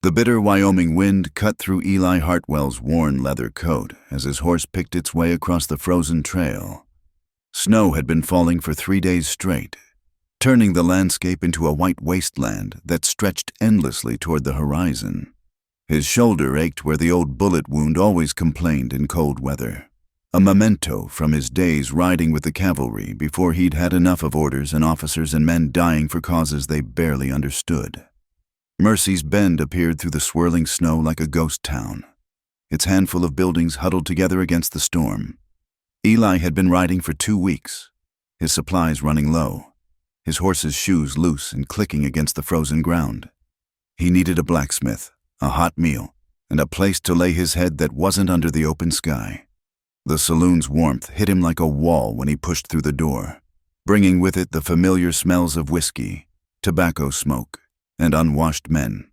The bitter Wyoming wind cut through Eli Hartwell's worn leather coat as his horse picked its way across the frozen trail. Snow had been falling for 3 days straight, turning the landscape into a white wasteland that stretched endlessly toward the horizon. His shoulder ached where the old bullet wound always complained in cold weather, a memento from his days riding with the cavalry before he'd had enough of orders and officers and men dying for causes they barely understood. Mercy's Bend appeared through the swirling snow like a ghost town, its handful of buildings huddled together against the storm. Eli had been riding for 2 weeks, his supplies running low, his horse's shoes loose and clicking against the frozen ground. He needed a blacksmith, a hot meal, and a place to lay his head that wasn't under the open sky. The saloon's warmth hit him like a wall when he pushed through the door, bringing with it the familiar smells of whiskey, tobacco smoke, and unwashed men.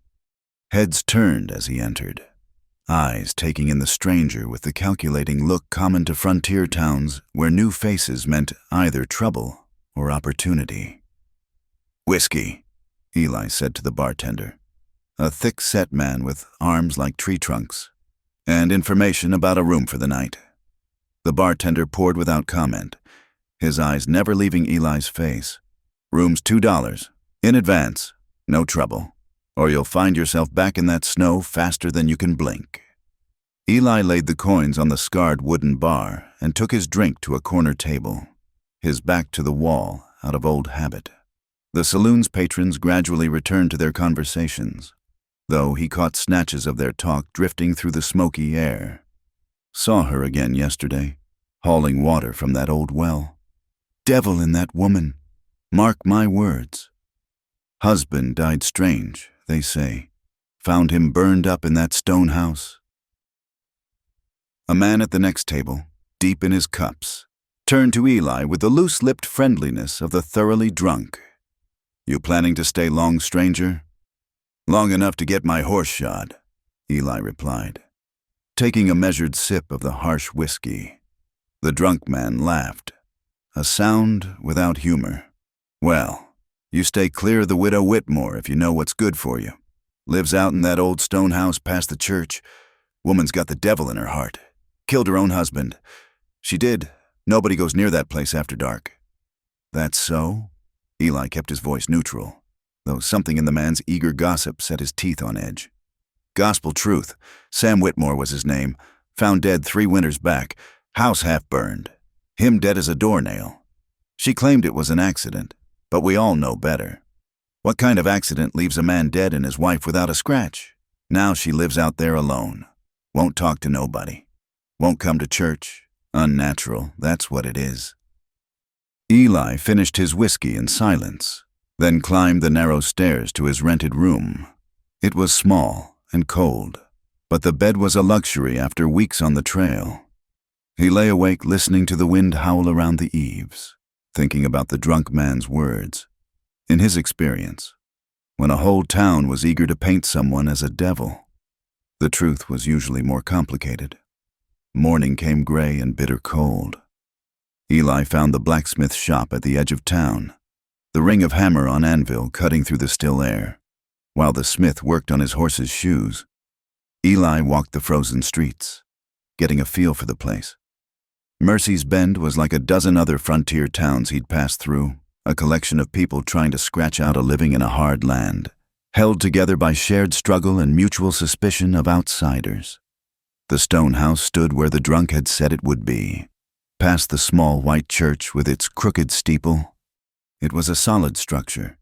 Heads turned as he entered, eyes taking in the stranger with the calculating look common to frontier towns where new faces meant either trouble or opportunity. "Whiskey," Eli said to the bartender, a thick-set man with arms like tree trunks, "and information about a room for the night." The bartender poured without comment, his eyes never leaving Eli's face. "Room's $2, in advance. No trouble, or you'll find yourself back in that snow faster than you can blink." Eli laid the coins on the scarred wooden bar and took his drink to a corner table, his back to the wall out of old habit. The saloon's patrons gradually returned to their conversations, though he caught snatches of their talk drifting through the smoky air. "Saw her again yesterday, hauling water from that old well. Devil in that woman, mark my words. Husband died strange, they say. Found him burned up in that stone house." A man at the next table, deep in his cups, turned to Eli with the loose-lipped friendliness of the thoroughly drunk. "You planning to stay long, stranger?" "Long enough to get my horse shod," Eli replied, taking a measured sip of the harsh whiskey. The drunk man laughed, a sound without humor. "Well, you stay clear of the widow Whitmore if you know what's good for you. Lives out in that old stone house past the church. Woman's got the devil in her heart. Killed her own husband. She did. Nobody goes near that place after dark." "That's so?" Eli kept his voice neutral, though something in the man's eager gossip set his teeth on edge. "Gospel truth. Sam Whitmore was his name. Found dead 3 winters back. House half burned. Him dead as a doornail. She claimed it was an accident, but we all know better. What kind of accident leaves a man dead and his wife without a scratch? Now she lives out there alone. Won't talk to nobody. Won't come to church. Unnatural, that's what it is." Eli finished his whiskey in silence, then climbed the narrow stairs to his rented room. It was small and cold, but the bed was a luxury after weeks on the trail. He lay awake listening to the wind howl around the eaves, thinking about the drunk man's words. In his experience, when a whole town was eager to paint someone as a devil, the truth was usually more complicated. Morning came gray and bitter cold. Eli found the blacksmith shop at the edge of town, the ring of hammer on anvil cutting through the still air, while the smith worked on his horse's shoes. Eli walked the frozen streets, getting a feel for the place. Mercy's Bend was like a dozen other frontier towns he'd passed through, a collection of people trying to scratch out a living in a hard land, held together by shared struggle and mutual suspicion of outsiders. The stone house stood where the drunk had said it would be, past the small white church with its crooked steeple. It was a solid structure,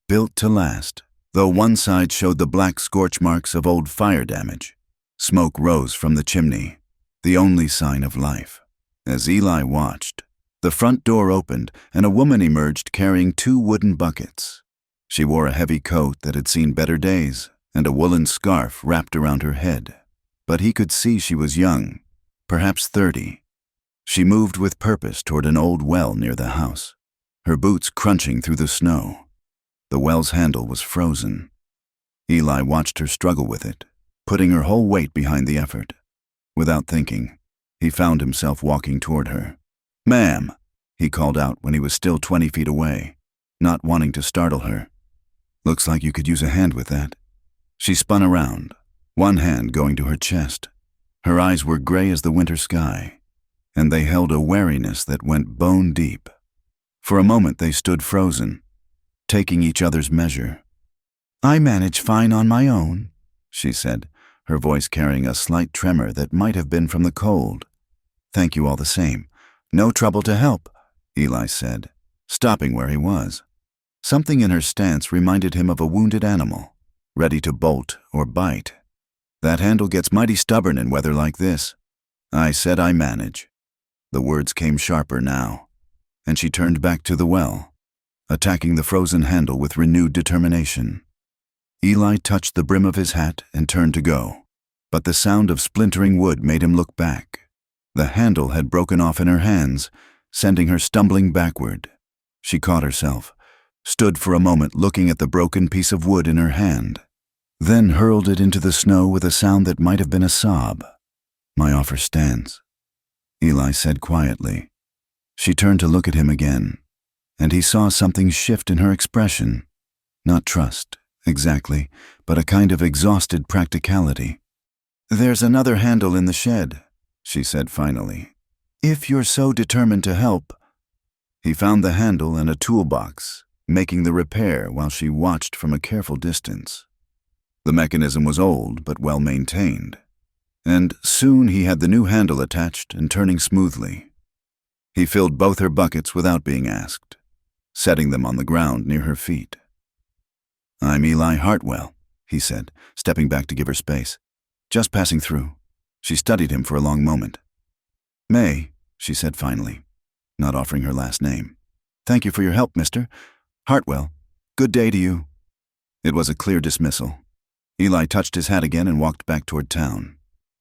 built to last, though one side showed the black scorch marks of old fire damage. Smoke rose from the chimney, the only sign of life. As Eli watched, the front door opened and a woman emerged carrying 2 wooden buckets. She wore a heavy coat that had seen better days and a woolen scarf wrapped around her head, but he could see she was young, perhaps 30. She moved with purpose toward an old well near the house, her boots crunching through the snow. The well's handle was frozen. Eli watched her struggle with it, putting her whole weight behind the effort. Without thinking, he found himself walking toward her. "Ma'am," he called out when he was still 20 feet away, not wanting to startle her. "Looks like you could use a hand with that." She spun around, one hand going to her chest. Her eyes were gray as the winter sky, and they held a wariness that went bone deep. For a moment they stood frozen, taking each other's measure. "I manage fine on my own," she said, her voice carrying a slight tremor that might have been from the cold. "Thank you all the same. No trouble to help," Eli said, stopping where he was. Something in her stance reminded him of a wounded animal, ready to bolt or bite. "That handle gets mighty stubborn in weather like this." "I said I manage." The words came sharper now, and she turned back to the well, attacking the frozen handle with renewed determination. Eli touched the brim of his hat and turned to go, but the sound of splintering wood made him look back. The handle had broken off in her hands, sending her stumbling backward. She caught herself, stood for a moment looking at the broken piece of wood in her hand, then hurled it into the snow with a sound that might have been a sob. "My offer stands," Eli said quietly. She turned to look at him again, and he saw something shift in her expression. Not trust, exactly, but a kind of exhausted practicality. "There's another handle in the shed," she said finally. "If you're so determined to help." He found the handle and a toolbox, making the repair while she watched from a careful distance. The mechanism was old but well maintained, and soon he had the new handle attached and turning smoothly. He filled both her buckets without being asked, setting them on the ground near her feet. "I'm Eli Hartwell," he said, stepping back to give her space. "Just passing through." She studied him for a long moment. "May," she said finally, not offering her last name. "Thank you for your help, Mr. Hartwell. Good day to you." It was a clear dismissal. Eli touched his hat again and walked back toward town,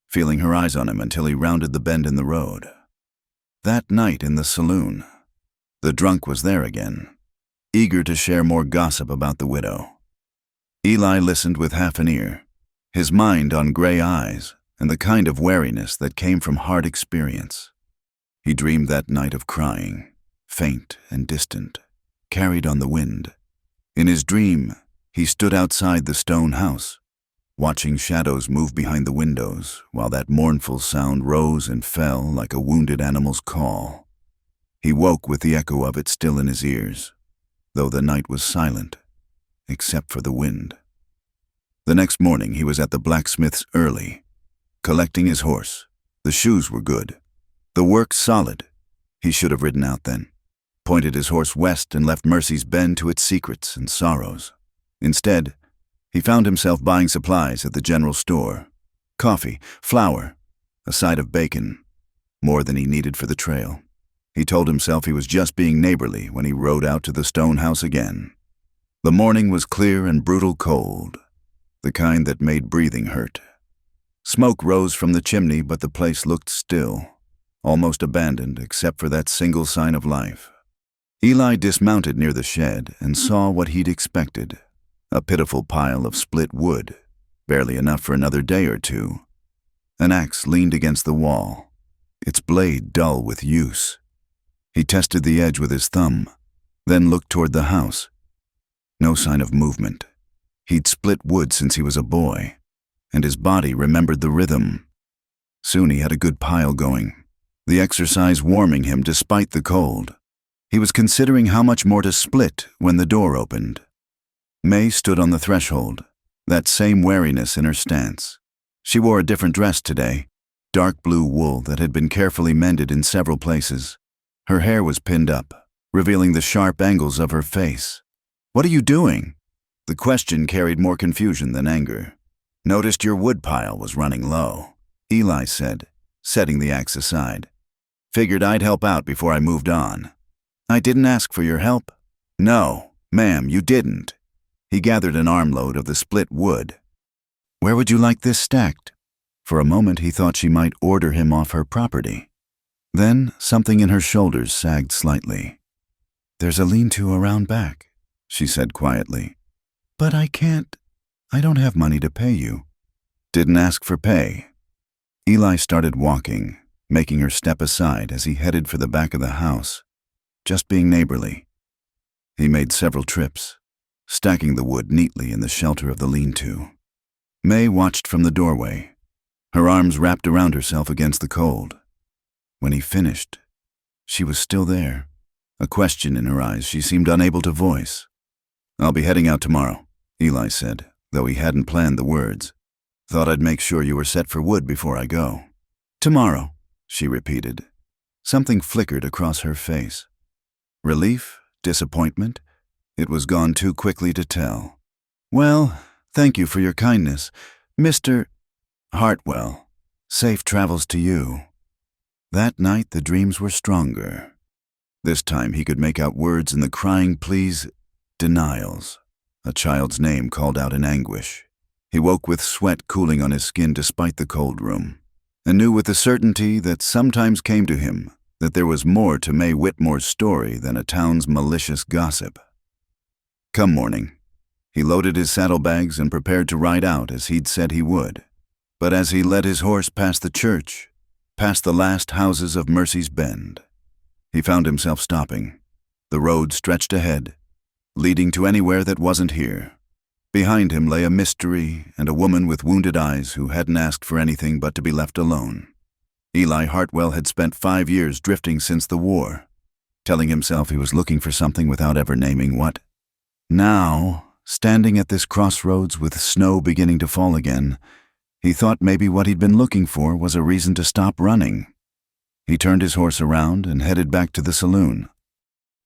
feeling her eyes on him until he rounded the bend in the road. That night in the saloon, the drunk was there again, eager to share more gossip about the widow. Eli listened with half an ear, his mind on gray eyes and the kind of wariness that came from hard experience. He dreamed that night of crying, faint and distant, carried on the wind. In his dream, he stood outside the stone house, watching shadows move behind the windows while that mournful sound rose and fell like a wounded animal's call. He woke with the echo of it still in his ears, though the night was silent, except for the wind. The next morning he was at the blacksmith's early, collecting his horse. The shoes were good, the work solid. He should have ridden out then, pointed his horse west and left Mercy's Bend to its secrets and sorrows. Instead, he found himself buying supplies at the general store. Coffee, flour, a side of bacon, more than he needed for the trail. He told himself he was just being neighborly when he rode out to the stone house again. The morning was clear and brutal cold, the kind that made breathing hurt. Smoke rose from the chimney, but the place looked still, almost abandoned except for that single sign of life. Eli dismounted near the shed and saw what he'd expected, a pitiful pile of split wood, barely enough for another day or two. An axe leaned against the wall, its blade dull with use. He tested the edge with his thumb, then looked toward the house. No sign of movement. He'd split wood since he was a boy, and his body remembered the rhythm. Soon he had a good pile going, the exercise warming him despite the cold. He was considering how much more to split when the door opened. May stood on the threshold, that same wariness in her stance. She wore a different dress today, dark blue wool that had been carefully mended in several places. Her hair was pinned up, revealing the sharp angles of her face. "What are you doing?" The question carried more confusion than anger. "Noticed your wood pile was running low," Eli said, setting the axe aside. "Figured I'd help out before I moved on." "I didn't ask for your help." "No, ma'am, you didn't." He gathered an armload of the split wood. "Where would you like this stacked?" For a moment he thought she might order him off her property. Then something in her shoulders sagged slightly. "There's a lean-to around back," she said quietly. "But I don't have money to pay you." "Didn't ask for pay." Eli started walking, making her step aside as he headed for the back of the house, just being neighborly. He made several trips, stacking the wood neatly in the shelter of the lean-to. May watched from the doorway, her arms wrapped around herself against the cold. When he finished, she was still there, a question in her eyes she seemed unable to voice. "I'll be heading out tomorrow," Eli said, though he hadn't planned the words. "Thought I'd make sure you were set for wood before I go." "Tomorrow," she repeated. Something flickered across her face. Relief? Disappointment? It was gone too quickly to tell. "Well, thank you for your kindness, Mr. Hartwell. Safe travels to you." That night the dreams were stronger. This time he could make out words in the crying pleas, denials. A child's name called out in anguish. He woke with sweat cooling on his skin despite the cold room, and knew with the certainty that sometimes came to him that there was more to May Whitmore's story than a town's malicious gossip. Come morning, he loaded his saddlebags and prepared to ride out as he'd said he would. But as he led his horse past the church, past the last houses of Mercy's Bend, he found himself stopping. The road stretched ahead, leading to anywhere that wasn't here. Behind him lay a mystery and a woman with wounded eyes who hadn't asked for anything but to be left alone. Eli Hartwell had spent 5 years drifting since the war, telling himself he was looking for something without ever naming what. Now, standing at this crossroads with snow beginning to fall again, he thought maybe what he'd been looking for was a reason to stop running. He turned his horse around and headed back to the saloon.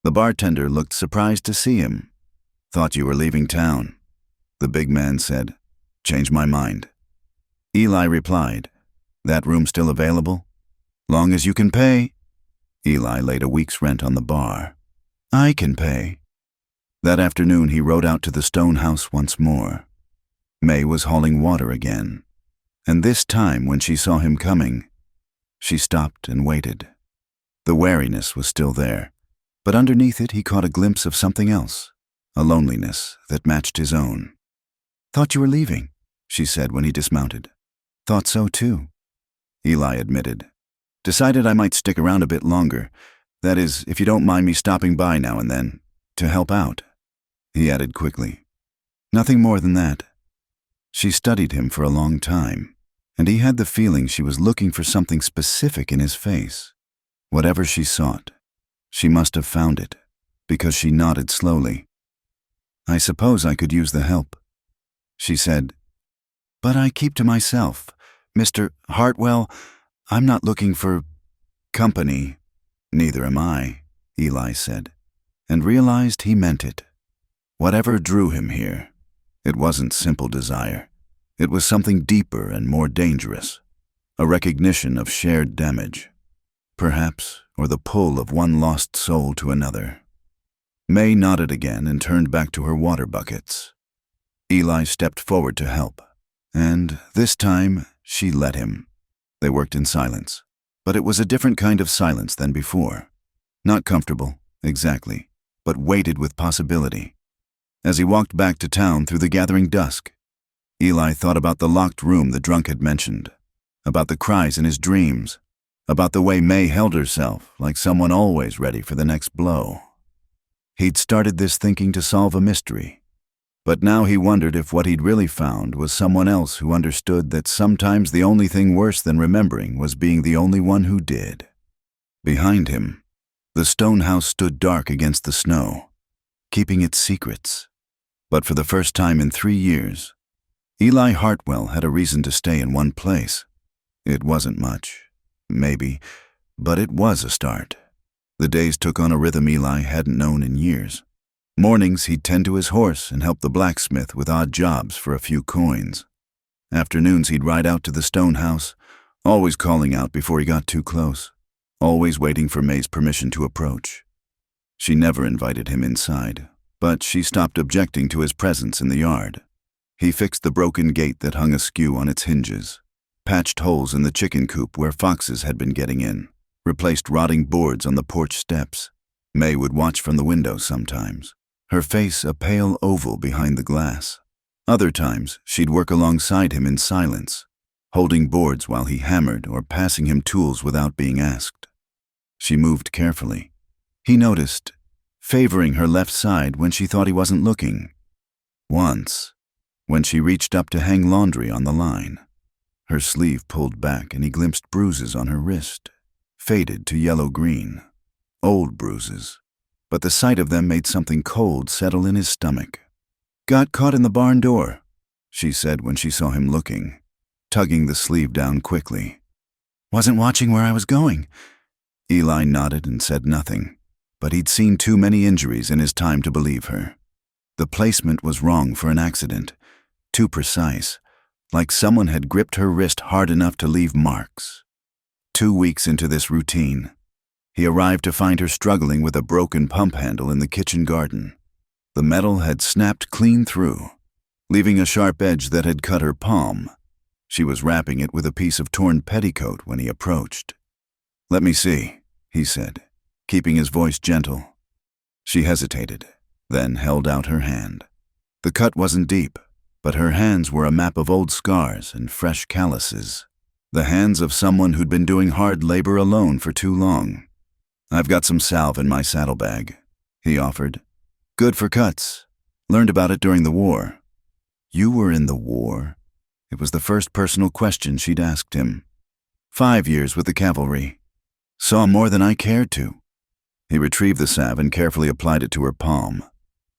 The bartender looked surprised to see him. "Thought you were leaving town," the big man said. "Changed my mind." Eli replied, "That room still available? Long as you can pay." Eli laid a week's rent on the bar. "I can pay." That afternoon he rode out to the stone house once more. May was hauling water again, and this time when she saw him coming, she stopped and waited. The wariness was still there, but underneath it he caught a glimpse of something else, a loneliness that matched his own. "Thought you were leaving," she said when he dismounted. "Thought so too," Eli admitted. "Decided I might stick around a bit longer. That is, if you don't mind me stopping by now and then, to help out," he added quickly. "Nothing more than that." She studied him for a long time, and he had the feeling she was looking for something specific in his face. Whatever she sought, she must have found it, because she nodded slowly. "I suppose I could use the help," she said. "But I keep to myself. Mr. Hartwell, I'm not looking for company." "Neither am I," Eli said, and realized he meant it. Whatever drew him here, it wasn't simple desire. It was something deeper and more dangerous, a recognition of shared damage, perhaps, or the pull of one lost soul to another. May nodded again and turned back to her water buckets. Eli stepped forward to help, and this time she let him. They worked in silence, but it was a different kind of silence than before. Not comfortable, exactly, but weighted with possibility. As he walked back to town through the gathering dusk, Eli thought about the locked room the drunk had mentioned, about the cries in his dreams, about the way May held herself like someone always ready for the next blow. He'd started this thinking to solve a mystery, but now he wondered if what he'd really found was someone else who understood that sometimes the only thing worse than remembering was being the only one who did. Behind him, the stone house stood dark against the snow, keeping its secrets. But for the first time in 3 years, Eli Hartwell had a reason to stay in one place. It wasn't much, maybe, but it was a start. The days took on a rhythm Eli hadn't known in years. Mornings he'd tend to his horse and help the blacksmith with odd jobs for a few coins. Afternoons he'd ride out to the stone house, always calling out before he got too close, always waiting for May's permission to approach. She never invited him inside, but she stopped objecting to his presence in the yard. He fixed the broken gate that hung askew on its hinges, patched holes in the chicken coop where foxes had been getting in, replaced rotting boards on the porch steps. May would watch from the window sometimes, her face a pale oval behind the glass. Other times, she'd work alongside him in silence, holding boards while he hammered or passing him tools without being asked. She moved carefully. He noticed, favoring her left side when she thought he wasn't looking. Once, When she reached up to hang laundry on the line, her sleeve pulled back and he glimpsed bruises on her wrist, faded to yellow-green, old bruises, but the sight of them made something cold settle in his stomach. "Got caught in the barn door," she said when she saw him looking, tugging the sleeve down quickly. "Wasn't watching where I was going." Eli nodded and said nothing, but he'd seen too many injuries in his time to believe her. The placement was wrong for an accident, too precise, like someone had gripped her wrist hard enough to leave marks. 2 weeks into this routine, he arrived to find her struggling with a broken pump handle in the kitchen garden. The metal had snapped clean through, leaving a sharp edge that had cut her palm. She was wrapping it with a piece of torn petticoat when he approached. "Let me see," he said, keeping his voice gentle. She hesitated, then held out her hand. The cut wasn't deep, but her hands were a map of old scars and fresh calluses. The hands of someone who'd been doing hard labor alone for too long. "I've got some salve in my saddlebag," he offered. "Good for cuts. Learned about it during the war." "You were in the war?" It was the first personal question she'd asked him. 5 years with the cavalry. Saw more than I cared to." He retrieved the salve and carefully applied it to her palm,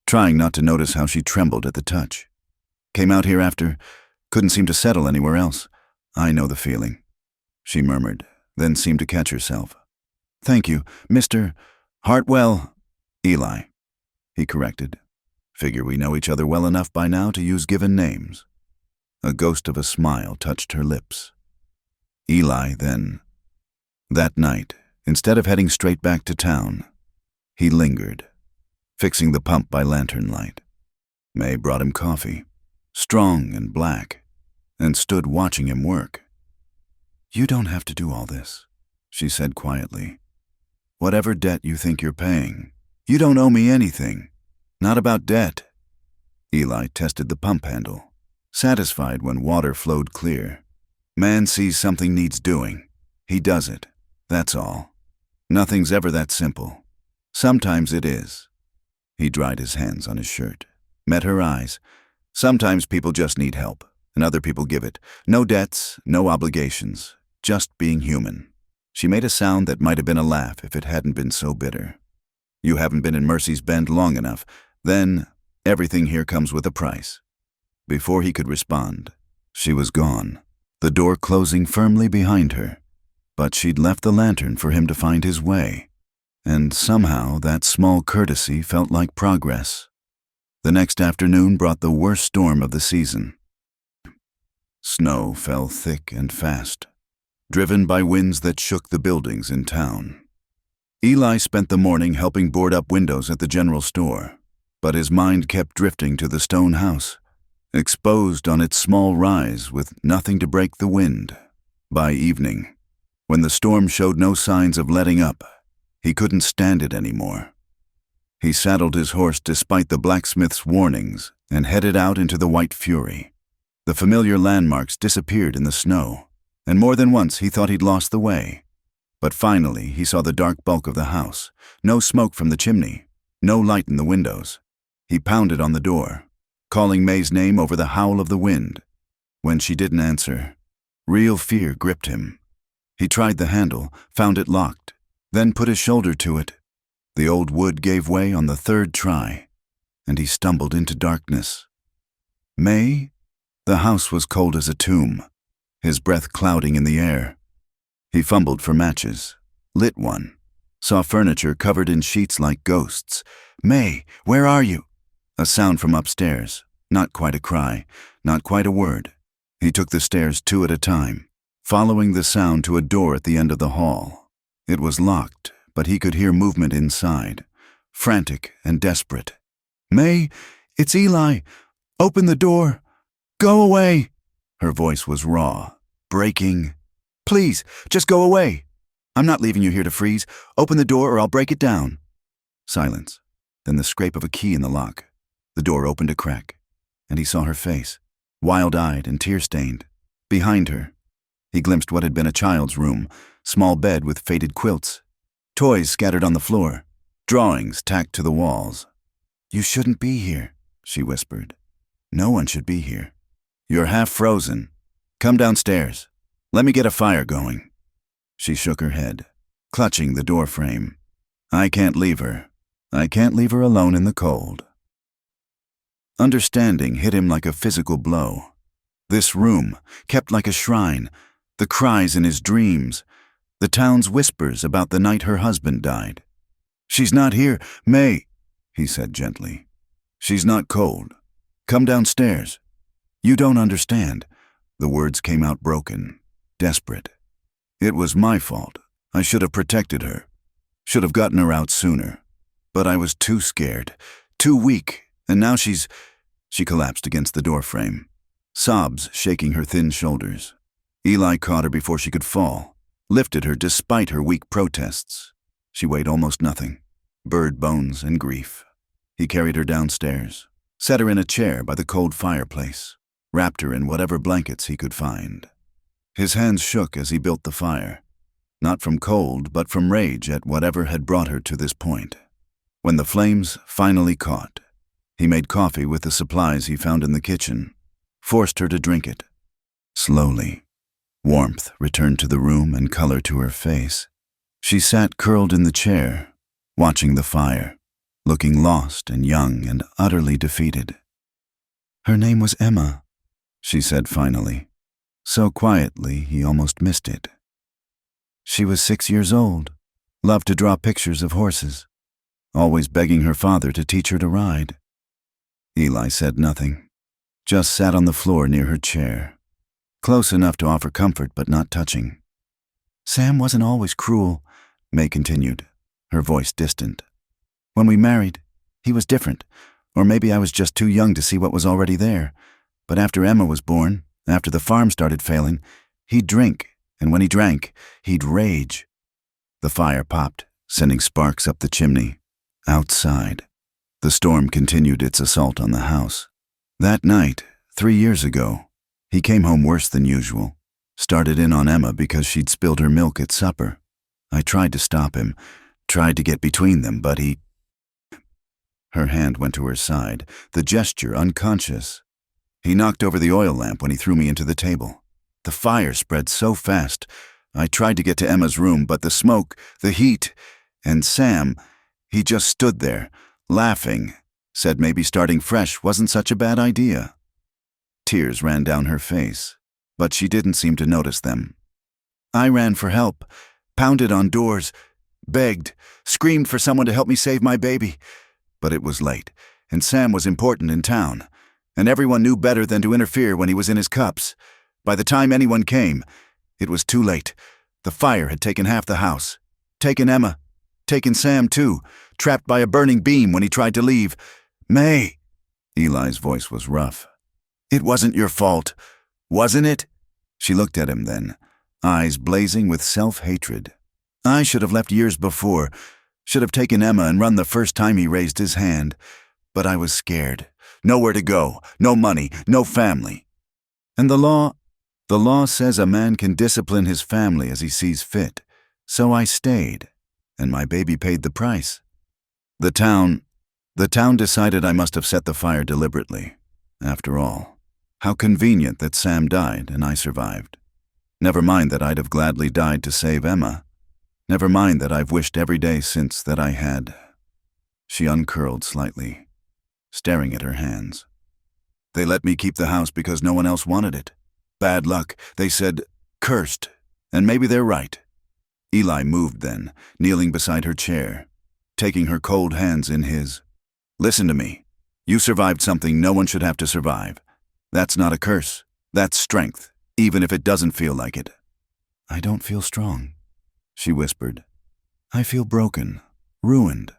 trying not to notice how she trembled at the touch. "Came out here after, couldn't seem to settle anywhere else. I know the feeling," she murmured, then seemed to catch herself. "Thank you, Mr. Hartwell." "Eli," he corrected. "Figure we know each other well enough by now to use given names." A ghost of a smile touched her lips. Eli, then. That night, instead of heading straight back to town, he lingered, fixing the pump by lantern light. May brought him coffee, strong and black, and stood watching him work. "You don't have to do all this," she said quietly. "Whatever debt you think you're paying, you don't owe me anything. Not about debt." Eli tested the pump handle, satisfied when water flowed clear. Man sees something needs doing. He does it. That's all. Nothing's ever that simple. Sometimes it is. He dried his hands on his shirt, met her eyes. Sometimes people just need help, and other people give it. No debts, no obligations, just being human. She made a sound that might have been a laugh if it hadn't been so bitter. "You haven't been in Mercy's Bend long enough. Then everything here comes with a price." Before he could respond, she was gone, the door closing firmly behind her. But she'd left the lantern for him to find his way, and somehow that small courtesy felt like progress. The next afternoon brought the worst storm of the season. Snow fell thick and fast, driven by winds that shook the buildings in town. Eli spent the morning helping board up windows at the general store, but his mind kept drifting to the stone house, exposed on its small rise with nothing to break the wind. By evening, when the storm showed no signs of letting up, he couldn't stand it anymore. He saddled his horse despite the blacksmith's warnings and headed out into the white fury. The familiar landmarks disappeared in the snow, and more than once he thought he'd lost the way. But finally he saw the dark bulk of the house, no smoke from the chimney, no light in the windows. He pounded on the door, calling May's name over the howl of the wind. When she didn't answer, real fear gripped him. He tried the handle, found it locked, then put his shoulder to it. The old wood gave way on the third try, and he stumbled into darkness. May? The house was cold as a tomb, his breath clouding in the air. He fumbled for matches, lit one, saw furniture covered in sheets like ghosts. "May, where are you?" A sound from upstairs, not quite a cry, not quite a word. He took the stairs 2 at a time, following the sound to a door at the end of the hall. It was locked, but he could hear movement inside, frantic and desperate. "May, it's Eli. Open the door. Go away." Her voice was raw, breaking. "Please, just go away. I'm not leaving you here to freeze. Open the door or I'll break it down." Silence, then the scrape of a key in the lock. The door opened a crack, and he saw her face, wild-eyed and tear-stained. Behind her, he glimpsed what had been a child's room, small bed with faded quilts, toys scattered on the floor, drawings tacked to the walls. "You shouldn't be here," she whispered. No one should be here. You're half frozen. Come downstairs. Let me get a fire going. She shook her head, clutching the door frame. I can't leave her. I can't leave her alone in the cold. Understanding hit him like a physical blow. This room, kept like a shrine, the cries in his dreams, the town's whispers about the night her husband died. She's not here, May, he said gently. She's not cold. Come downstairs. You don't understand. The words came out broken, desperate. It was my fault. I should have protected her. Should have gotten her out sooner. But I was too scared, too weak, and now she collapsed against the doorframe, sobs shaking her thin shoulders. Eli caught her before she could fall, lifted her despite her weak protests. She weighed almost nothing, bird bones and grief. He carried her downstairs, set her in a chair by the cold fireplace, wrapped her in whatever blankets he could find. His hands shook as he built the fire, not from cold but from rage at whatever had brought her to this point. When the flames finally caught, he made coffee with the supplies he found in the kitchen, forced her to drink it. Slowly, warmth returned to the room and color to her face. She sat curled in the chair, watching the fire, looking lost and young and utterly defeated. Her name was Emma, she said finally, so quietly he almost missed it. She was 6 years old, loved to draw pictures of horses, always begging her father to teach her to ride. Eli said nothing, just sat on the floor near her chair, close enough to offer comfort but not touching. Sam wasn't always cruel, May continued, her voice distant. When we married, he was different, or maybe I was just too young to see what was already there. But after Emma was born, after the farm started failing, he'd drink, and when he drank, he'd rage. The fire popped, sending sparks up the chimney. Outside, the storm continued its assault on the house. That night, 3 years ago, he came home worse than usual, started in on Emma because she'd spilled her milk at supper. I tried to stop him, tried to get between them, but he... Her hand went to her side, the gesture unconscious. He knocked over the oil lamp when he threw me into the table. The fire spread so fast. I tried to get to Emma's room, but the smoke, the heat, and Sam, he just stood there, laughing, said maybe starting fresh wasn't such a bad idea. Tears ran down her face, but she didn't seem to notice them. I ran for help, pounded on doors, begged, screamed for someone to help me save my baby. But it was late, and Sam was important in town, and everyone knew better than to interfere when he was in his cups. By the time anyone came, it was too late. The fire had taken half the house, taken Emma, taken Sam too, trapped by a burning beam when he tried to leave. May, Eli's voice was rough. It wasn't your fault, wasn't it? She looked at him then, eyes blazing with self-hatred. I should have left years before, should have taken Emma and run the first time he raised his hand. But I was scared. Nowhere to go, no money, no family. And the law says a man can discipline his family as he sees fit. So I stayed, and my baby paid the price. The town decided I must have set the fire deliberately. After all, how convenient that Sam died and I survived. Never mind that I'd have gladly died to save Emma. Never mind that I've wished every day since that I had. She uncurled slightly, staring at her hands. They let me keep the house because no one else wanted it. Bad luck, they said, cursed, and maybe they're right. Eli moved then, kneeling beside her chair, taking her cold hands in his. Listen to me. You survived something no one should have to survive. That's not a curse. That's strength, even if it doesn't feel like it. I don't feel strong, she whispered. I feel broken, ruined,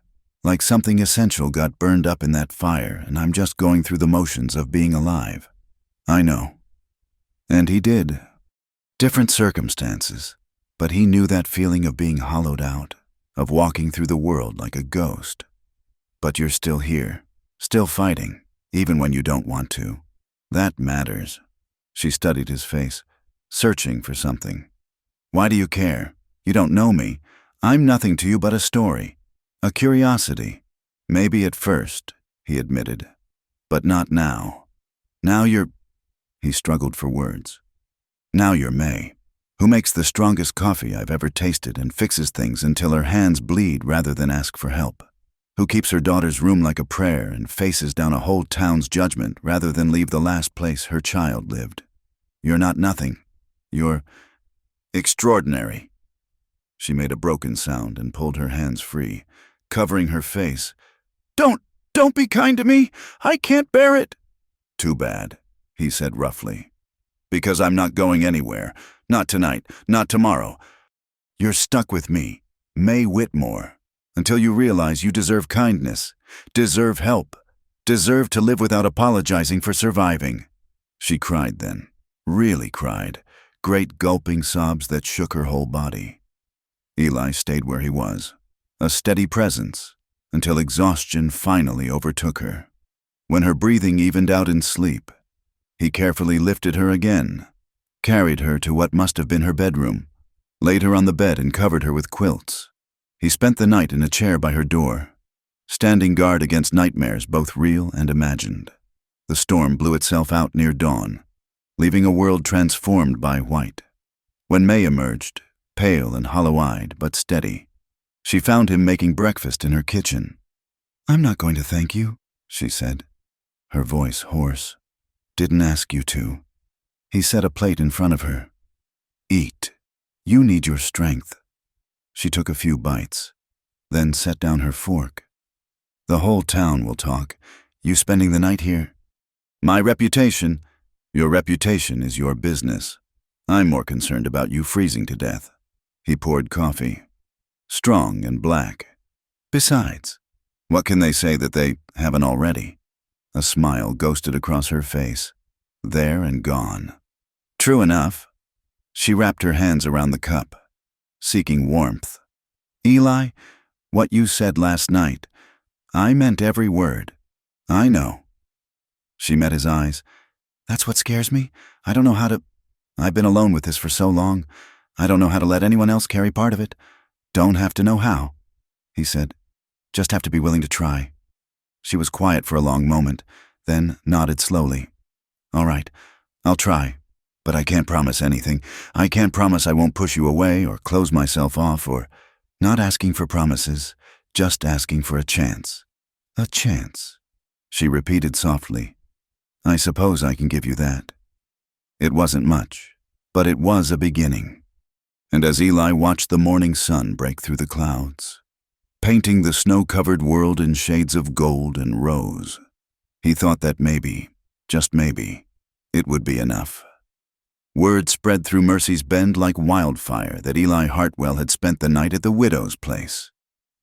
like something essential got burned up in that fire and I'm just going through the motions of being alive. I know. And he did. Different circumstances, but he knew that feeling of being hollowed out, of walking through the world like a ghost. But you're still here, still fighting, even when you don't want to. That matters. She studied his face, searching for something. Why do you care? You don't know me. I'm nothing to you but a story, a curiosity. Maybe at first, he admitted, but not now. Now you're, he struggled for words. Now you're May, who makes the strongest coffee I've ever tasted and fixes things until her hands bleed rather than ask for help. Who keeps her daughter's room like a prayer and faces down a whole town's judgment rather than leave the last place her child lived. You're not nothing. You're extraordinary. She made a broken sound and pulled her hands free, covering her face. Don't be kind to me. I can't bear it. Too bad, he said roughly. Because I'm not going anywhere. Not tonight, not tomorrow. You're stuck with me, May Whitmore, until you realize you deserve kindness, deserve help, deserve to live without apologizing for surviving. She cried then, really cried, great gulping sobs that shook her whole body. Eli stayed where he was, a steady presence, until exhaustion finally overtook her. When her breathing evened out in sleep, he carefully lifted her again, carried her to what must have been her bedroom, laid her on the bed and covered her with quilts. He spent the night in a chair by her door, standing guard against nightmares both real and imagined. The storm blew itself out near dawn, leaving a world transformed by white. When May emerged, pale and hollow-eyed but steady, she found him making breakfast in her kitchen. I'm not going to thank you, she said, her voice hoarse. Didn't ask you to. He set a plate in front of her. Eat. You need your strength. She took a few bites, then set down her fork. The whole town will talk. You spending the night here? My reputation. Your reputation is your business. I'm more concerned about you freezing to death. He poured coffee. Strong and black. Besides, what can they say that they haven't already? A smile ghosted across her face. There and gone. True enough. She wrapped her hands around the cup, seeking warmth. Eli, what you said last night, I meant every word. I know. She met his eyes. That's what scares me. I don't know how to... I've been alone with this for so long. I don't know how to let anyone else carry part of it. Don't have to know how, he said. Just have to be willing to try. She was quiet for a long moment, then nodded slowly. All right, I'll try, but I can't promise anything. I can't promise I won't push you away or close myself off or... Not asking for promises, just asking for a chance. A chance, she repeated softly. I suppose I can give you that. It wasn't much, but it was a beginning. And as Eli watched the morning sun break through the clouds, painting the snow-covered world in shades of gold and rose, he thought that maybe, just maybe, it would be enough. Word spread through Mercy's Bend like wildfire that Eli Hartwell had spent the night at the widow's place.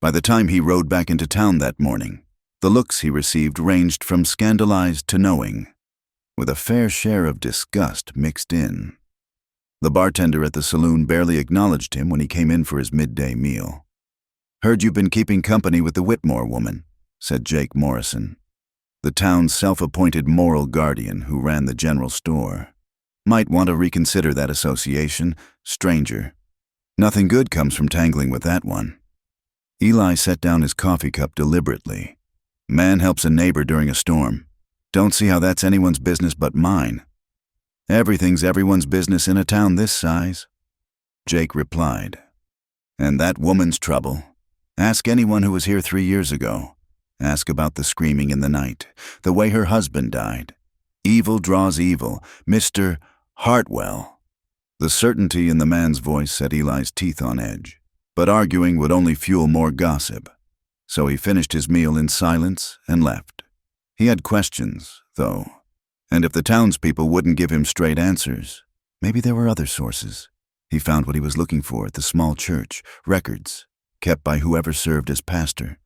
By the time he rode back into town that morning, the looks he received ranged from scandalized to knowing, with a fair share of disgust mixed in. The bartender at the saloon barely acknowledged him when he came in for his midday meal. Heard you've been keeping company with the Whitmore woman, said Jake Morrison, the town's self-appointed moral guardian who ran the general store. Might want to reconsider that association, stranger. Nothing good comes from tangling with that one. Eli set down his coffee cup deliberately. Man helps a neighbor during a storm. Don't see how that's anyone's business but mine. Everything's everyone's business in a town this size. Jake replied. And that woman's trouble. Ask anyone who was here 3 years ago. Ask about the screaming in the night, the way her husband died. Evil draws evil, Mr. Hartwell. The certainty in the man's voice set Eli's teeth on edge, but arguing would only fuel more gossip. So he finished his meal in silence and left. He had questions, though. And if the townspeople wouldn't give him straight answers, maybe there were other sources. He found what he was looking for at the small church, records, kept by whoever served as pastor.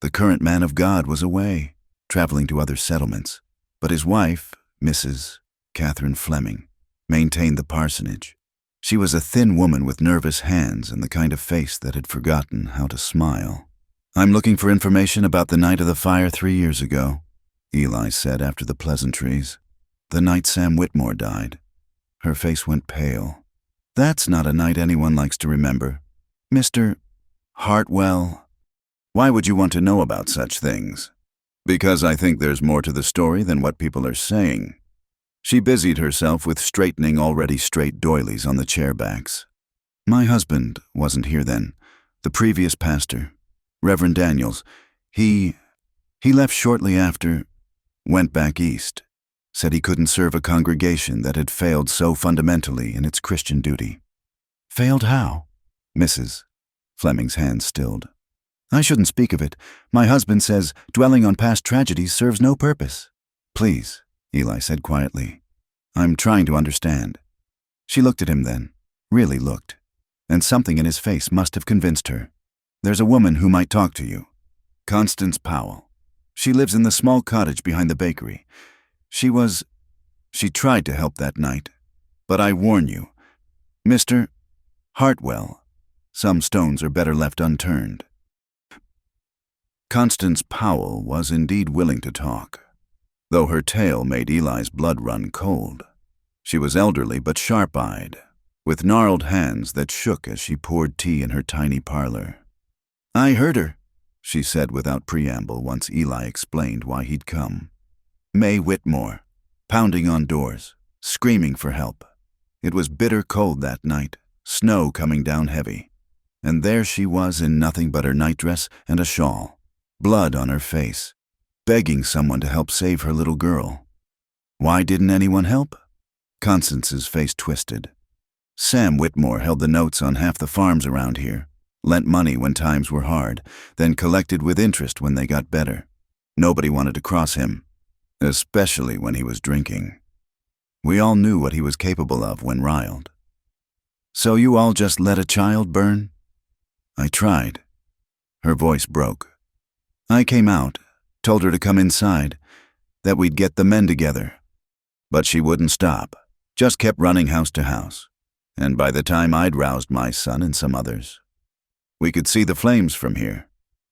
The current man of God was away, traveling to other settlements, but his wife, Mrs. Catherine Fleming, maintained the parsonage. She was a thin woman with nervous hands and the kind of face that had forgotten how to smile. I'm looking for information about the night of the fire 3 years ago, Eli said after the pleasantries. The night Sam Whitmore died. Her face went pale. That's not a night anyone likes to remember. Mr. Hartwell, why would you want to know about such things? Because I think there's more to the story than what people are saying, She busied herself with straightening already straight doilies on the chair backs. My husband wasn't here then. The previous pastor, Reverend Daniels, he left shortly after, went back east, said he couldn't serve a congregation that had failed so fundamentally in its Christian duty. Failed how? Mrs. Fleming's hand stilled. I shouldn't speak of it. My husband says dwelling on past tragedies serves no purpose. Please, Eli said quietly. I'm trying to understand. She looked at him then, really looked, and something in his face must have convinced her. There's a woman who might talk to you. Constance Powell. She lives in the small cottage behind the bakery. She tried to help that night. But I warn you, Mr. Hartwell, some stones are better left unturned. Constance Powell was indeed willing to talk, though her tale made Eli's blood run cold. She was elderly but sharp-eyed, with gnarled hands that shook as she poured tea in her tiny parlor. I heard her, she said without preamble once Eli explained why he'd come. May Whitmore, pounding on doors, screaming for help. It was bitter cold that night, snow coming down heavy, and there she was in nothing but her nightdress and a shawl. Blood on her face, begging someone to help save her little girl. Why didn't anyone help? Constance's face twisted. Sam Whitmore held the notes on half the farms around here, lent money when times were hard, then collected with interest when they got better. Nobody wanted to cross him, especially when he was drinking. We all knew what he was capable of when riled. So you all just let a child burn? I tried. Her voice broke. I came out, told her to come inside, that we'd get the men together. But she wouldn't stop, just kept running house to house. And by the time I'd roused my son and some others, we could see the flames from here.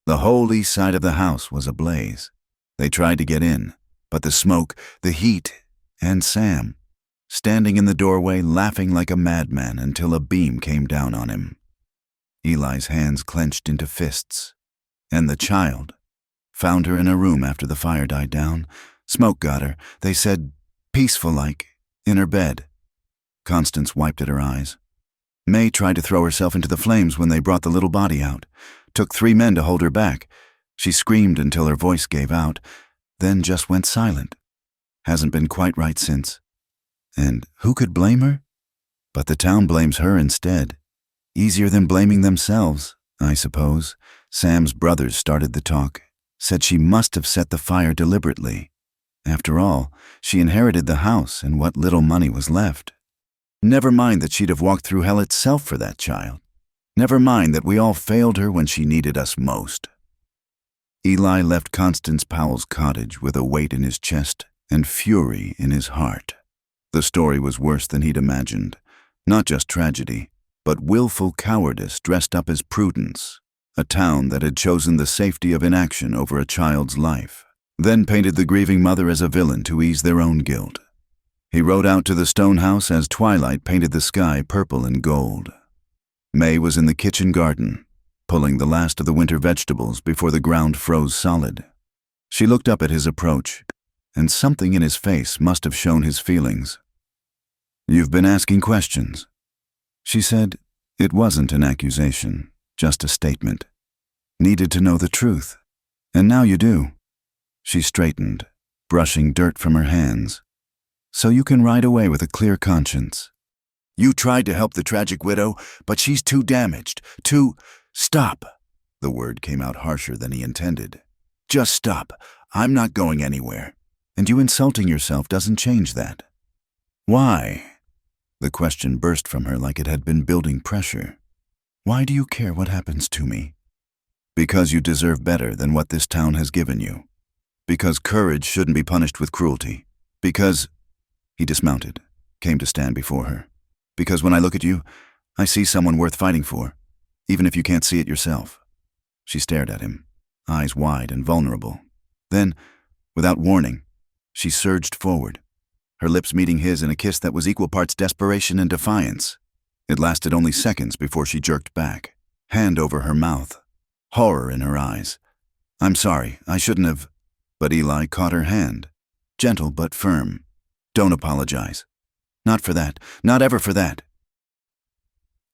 The whole east side of the house was ablaze. They tried to get in, but the smoke, the heat, and Sam, standing in the doorway laughing like a madman until a beam came down on him. Eli's hands clenched into fists. And the child. Found her in a room after the fire died down. Smoke got her, they said, peaceful-like, in her bed. Constance wiped at her eyes. May tried to throw herself into the flames when they brought the little body out. Took 3 men to hold her back. She screamed until her voice gave out, then just went silent. Hasn't been quite right since. And who could blame her? But the town blames her instead. Easier than blaming themselves, I suppose. Sam's brothers started the talk. Said she must have set the fire deliberately. After all, she inherited the house and what little money was left. Never mind that she'd have walked through hell itself for that child. Never mind that we all failed her when she needed us most. Eli left Constance Powell's cottage with a weight in his chest and fury in his heart. The story was worse than he'd imagined. Not just tragedy, but willful cowardice dressed up as prudence. A town that had chosen the safety of inaction over a child's life, then painted the grieving mother as a villain to ease their own guilt. He rode out to the stone house as twilight painted the sky purple and gold. May was in the kitchen garden, pulling the last of the winter vegetables before the ground froze solid. She looked up at his approach, and something in his face must have shown his feelings. You've been asking questions. She said it wasn't an accusation. Just a statement. Needed to know the truth. And now you do. She straightened, brushing dirt from her hands. So you can ride away with a clear conscience. You tried to help the tragic widow, but she's too damaged. Stop. The word came out harsher than he intended. Just stop. I'm not going anywhere. And you insulting yourself doesn't change that. Why? The question burst from her like it had been building pressure. Why do you care what happens to me? Because you deserve better than what this town has given you. Because courage shouldn't be punished with cruelty. Because... He dismounted, came to stand before her. Because when I look at you, I see someone worth fighting for, even if you can't see it yourself. She stared at him, eyes wide and vulnerable. Then, without warning, she surged forward, her lips meeting his in a kiss that was equal parts desperation and defiance. It lasted only seconds before she jerked back, hand over her mouth, horror in her eyes. I'm sorry, I shouldn't have... But Eli caught her hand, gentle but firm. Don't apologize. Not for that. Not ever for that.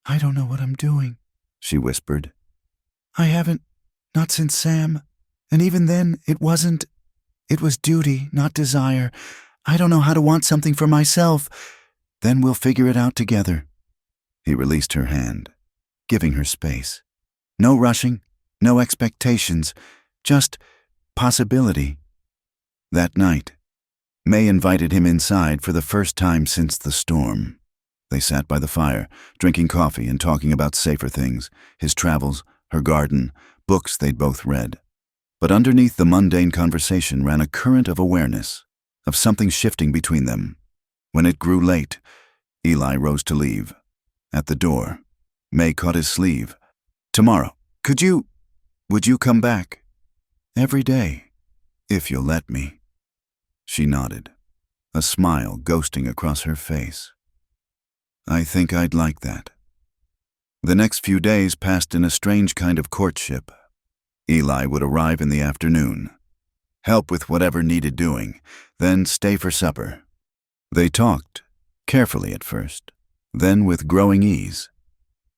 I don't know what I'm doing, She whispered. I haven't, not since Sam. And even then, it was duty, not desire. I don't know how to want something for myself. Then we'll figure it out together. He released her hand, giving her space. No rushing, no expectations, just possibility. That night, May invited him inside for the first time since the storm. They sat by the fire, drinking coffee and talking about safer things, his travels, her garden, books they'd both read. But underneath the mundane conversation ran a current of awareness, of something shifting between them. When it grew late, Eli rose to leave. At the door, May caught his sleeve. Tomorrow, would you come back? Every day, if you'll let me. She nodded, a smile ghosting across her face. I think I'd like that. The next few days passed in a strange kind of courtship. Eli would arrive in the afternoon, help with whatever needed doing, then stay for supper. They talked, carefully at first, then with growing ease.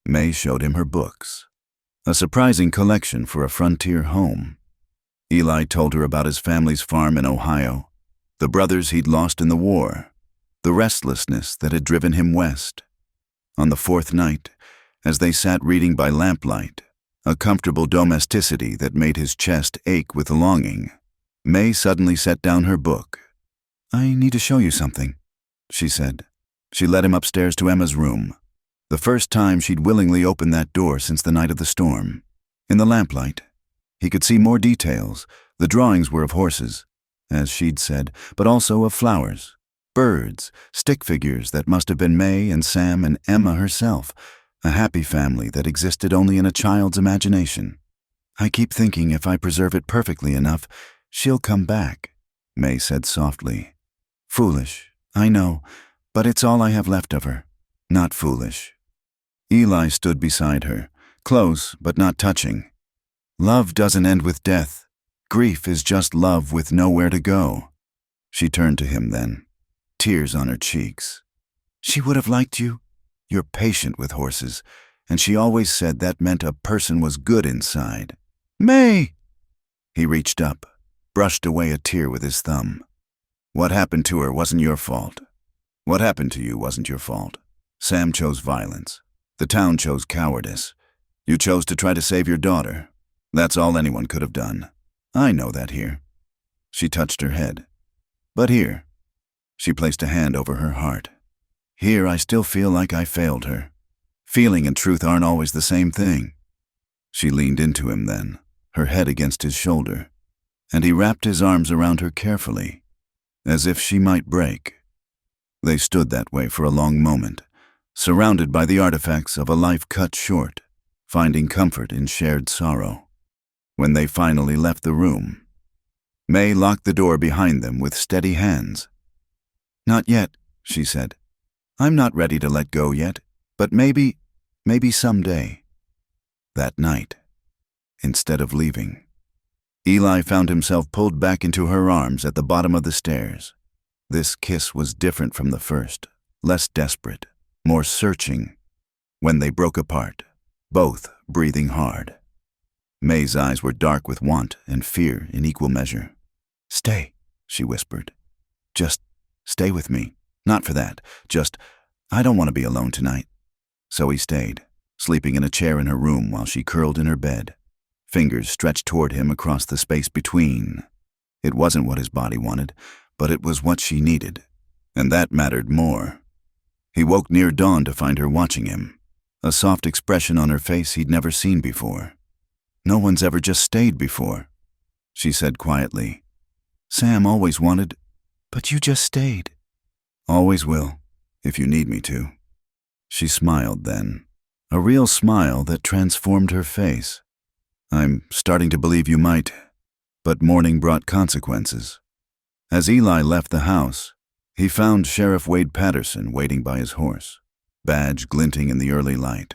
May showed him her books, a surprising collection for a frontier home. Eli told her about his family's farm in Ohio, the brothers he'd lost in the war, the restlessness that had driven him west. On the fourth night, as they sat reading by lamplight, a comfortable domesticity that made his chest ache with longing, May suddenly set down her book. I need to show you something, she said. She led him upstairs to Emma's room, the first time she'd willingly opened that door since the night of the storm. In the lamplight, he could see more details. The drawings were of horses, as she'd said, but also of flowers, birds, stick figures that must have been May and Sam and Emma herself, a happy family that existed only in a child's imagination. I keep thinking if I preserve it perfectly enough, she'll come back, May said softly. Foolish, I know, but it's all I have left of her. Not foolish. Eli stood beside her, close but not touching. Love doesn't end with death. Grief is just love with nowhere to go. She turned to him then, tears on her cheeks. She would have liked you. You're patient with horses, and she always said that meant a person was good inside. May! He reached up, brushed away a tear with his thumb. What happened to her wasn't your fault. What happened to you wasn't your fault. Sam chose violence. The town chose cowardice. You chose to try to save your daughter. That's all anyone could have done. I know that here. She touched her head. But here. She placed a hand over her heart. Here I still feel like I failed her. Feeling and truth aren't always the same thing. She leaned into him then, her head against his shoulder, and he wrapped his arms around her carefully, as if she might break. They stood that way for a long moment, surrounded by the artifacts of a life cut short, finding comfort in shared sorrow. When they finally left the room, May locked the door behind them with steady hands. Not yet, she said. I'm not ready to let go yet, but maybe someday. That night, instead of leaving, Eli found himself pulled back into her arms at the bottom of the stairs. This kiss was different from the first, less desperate, more searching. When they broke apart, both breathing hard. May's eyes were dark with want and fear in equal measure. Stay, she whispered. Just stay with me. Not for that. Just, I don't want to be alone tonight. So he stayed, sleeping in a chair in her room while she curled in her bed, fingers stretched toward him across the space between. It wasn't what his body wanted, but it was what she needed, and that mattered more. He woke near dawn to find her watching him, a soft expression on her face he'd never seen before. No one's ever just stayed before, she said quietly. Sam always wanted, but you just stayed. Always will, if you need me to. She smiled then, a real smile that transformed her face. I'm starting to believe you might, but mourning brought consequences. As Eli left the house, he found Sheriff Wade Patterson waiting by his horse, badge glinting in the early light.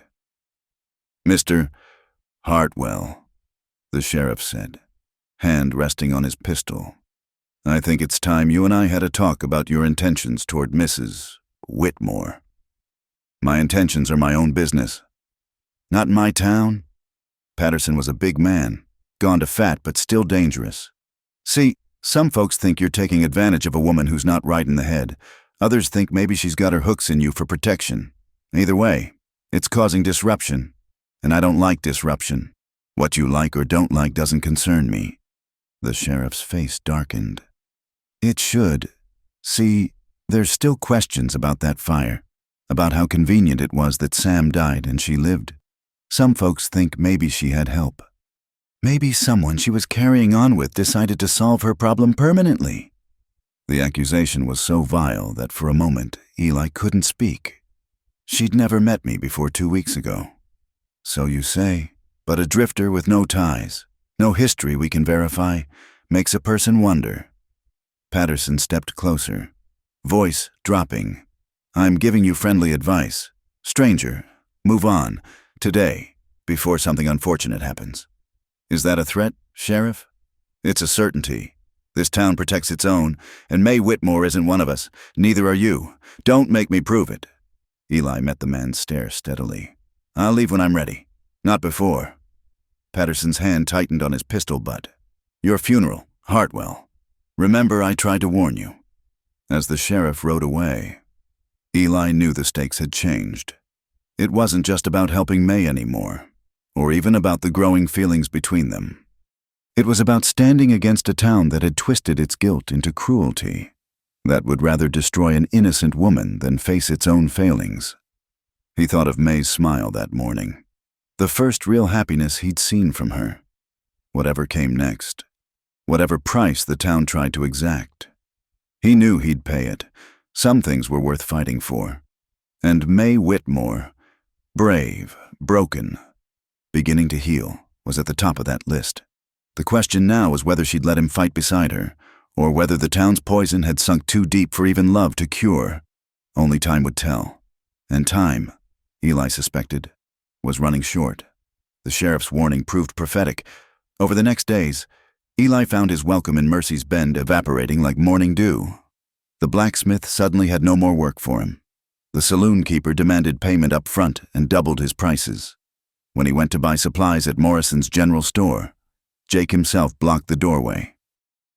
Mr. Hartwell, the sheriff said, hand resting on his pistol. I think it's time you and I had a talk about your intentions toward Mrs. Whitmore. My intentions are my own business. Not in my town. Patterson was a big man, gone to fat but still dangerous. See, some folks think you're taking advantage of a woman who's not right in the head. Others think maybe she's got her hooks in you for protection. Either way, it's causing disruption, and I don't like disruption. What you like or don't like doesn't concern me. The sheriff's face darkened. It should. See, there's still questions about that fire, about how convenient it was that Sam died and she lived. Some folks think maybe she had help. Maybe someone she was carrying on with decided to solve her problem permanently. The accusation was so vile that for a moment Eli couldn't speak. She'd never met me before 2 weeks ago. So you say, but a drifter with no ties, no history we can verify, makes a person wonder. Patterson stepped closer, voice dropping. I'm giving you friendly advice. Stranger, move on, today, before something unfortunate happens. Is that a threat, Sheriff? It's a certainty. This town protects its own, and May Whitmore isn't one of us. Neither are you. Don't make me prove it. Eli met the man's stare steadily. I'll leave when I'm ready. Not before. Patterson's hand tightened on his pistol butt. Your funeral, Hartwell. Remember, I tried to warn you. As the sheriff rode away, Eli knew the stakes had changed. It wasn't just about helping May anymore, or even about the growing feelings between them. It was about standing against a town that had twisted its guilt into cruelty, that would rather destroy an innocent woman than face its own failings. He thought of May's smile that morning, the first real happiness he'd seen from her. Whatever came next, whatever price the town tried to exact, he knew he'd pay it. Some things were worth fighting for. And May Whitmore, brave, broken, beginning to heal, was at the top of that list. The question now was whether she'd let him fight beside her, or whether the town's poison had sunk too deep for even love to cure. Only time would tell. And time, Eli suspected, was running short. The sheriff's warning proved prophetic. Over the next days, Eli found his welcome in Mercy's Bend evaporating like morning dew. The blacksmith suddenly had no more work for him. The saloon keeper demanded payment up front and doubled his prices. When he went to buy supplies at Morrison's general store, Jake himself blocked the doorway.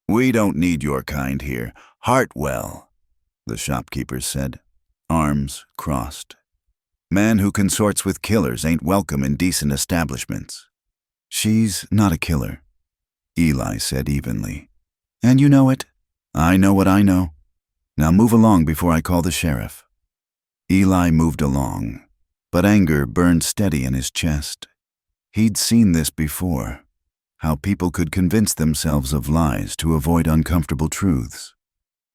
We don't need your kind here. Hartwell, the shopkeepers said, arms crossed. Man who consorts with killers ain't welcome in decent establishments. She's not a killer, Eli said evenly. And you know it. I know what I know. Now move along before I call the sheriff. Eli moved along, but anger burned steady in his chest. He'd seen this before, how people could convince themselves of lies to avoid uncomfortable truths.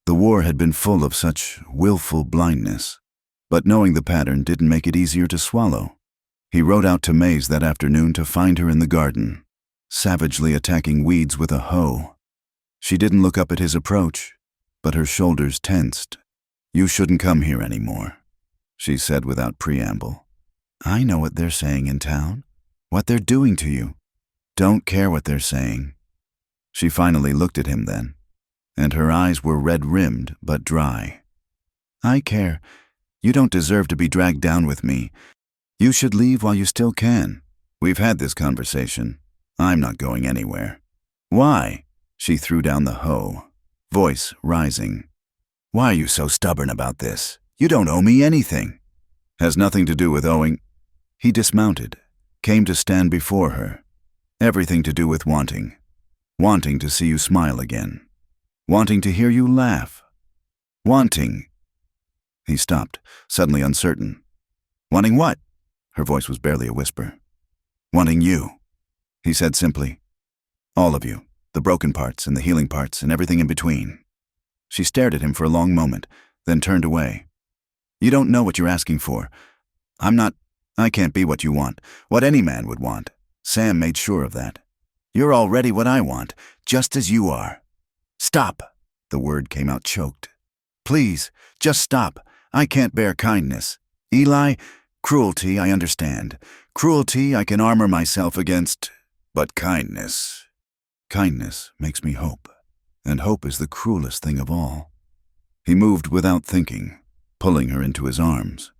The war had been full of such willful blindness, but knowing the pattern didn't make it easier to swallow. He rode out to May's that afternoon to find her in the garden, savagely attacking weeds with a hoe. She didn't look up at his approach, but her shoulders tensed. You shouldn't come here anymore, she said without preamble. I know what they're saying in town, what they're doing to you. Don't care what they're saying. She finally looked at him then, and her eyes were red-rimmed but dry. I care. You don't deserve to be dragged down with me. You should leave while you still can. We've had this conversation. I'm not going anywhere. Why? She threw down the hoe, voice rising. Why are you so stubborn about this? You don't owe me anything. Has nothing to do with owing. He dismounted, came to stand before her. Everything to do with wanting. Wanting to see you smile again. Wanting to hear you laugh. Wanting. He stopped, suddenly uncertain. Wanting what? Her voice was barely a whisper. Wanting you, he said simply. All of you, the broken parts and the healing parts and everything in between. She stared at him for a long moment, then turned away. You don't know what you're asking for. I can't be what you want, what any man would want. Sam made sure of that. You're already what I want, just as you are. Stop. The word came out choked. Please, just stop. I can't bear kindness. Eli, cruelty I understand. Cruelty I can armor myself against. But kindness makes me hope. and hope is the cruelest thing of all. He moved without thinking, pulling her into his arms.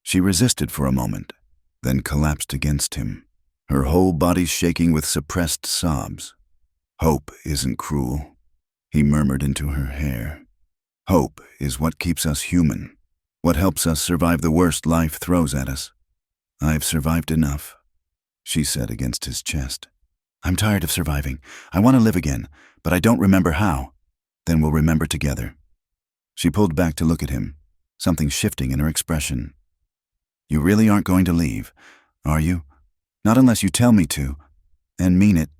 She resisted for a moment, then collapsed against him, her whole body shaking with suppressed sobs. Hope isn't cruel, he murmured into her hair. Hope is what keeps us human, what helps us survive the worst life throws at us. I've survived enough, she said against his chest. I'm tired of surviving. I want to live again, but I don't remember how. Then we'll remember together. She pulled back to look at him, something shifting in her expression. You really aren't going to leave, are you? Not unless you tell me to, and mean it.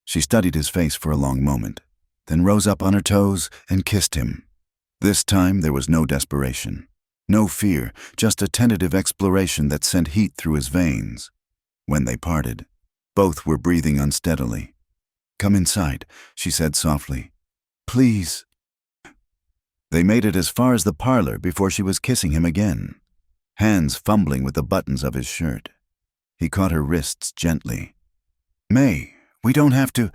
She studied his face for a long moment, then rose up on her toes and kissed him. This time there was no desperation, no fear, just a tentative exploration that sent heat through his veins. When they parted, both were breathing unsteadily. Come inside, she said softly. Please. They made it as far as the parlor before she was kissing him again, hands fumbling with the buttons of his shirt. He caught her wrists gently. May, we don't have to.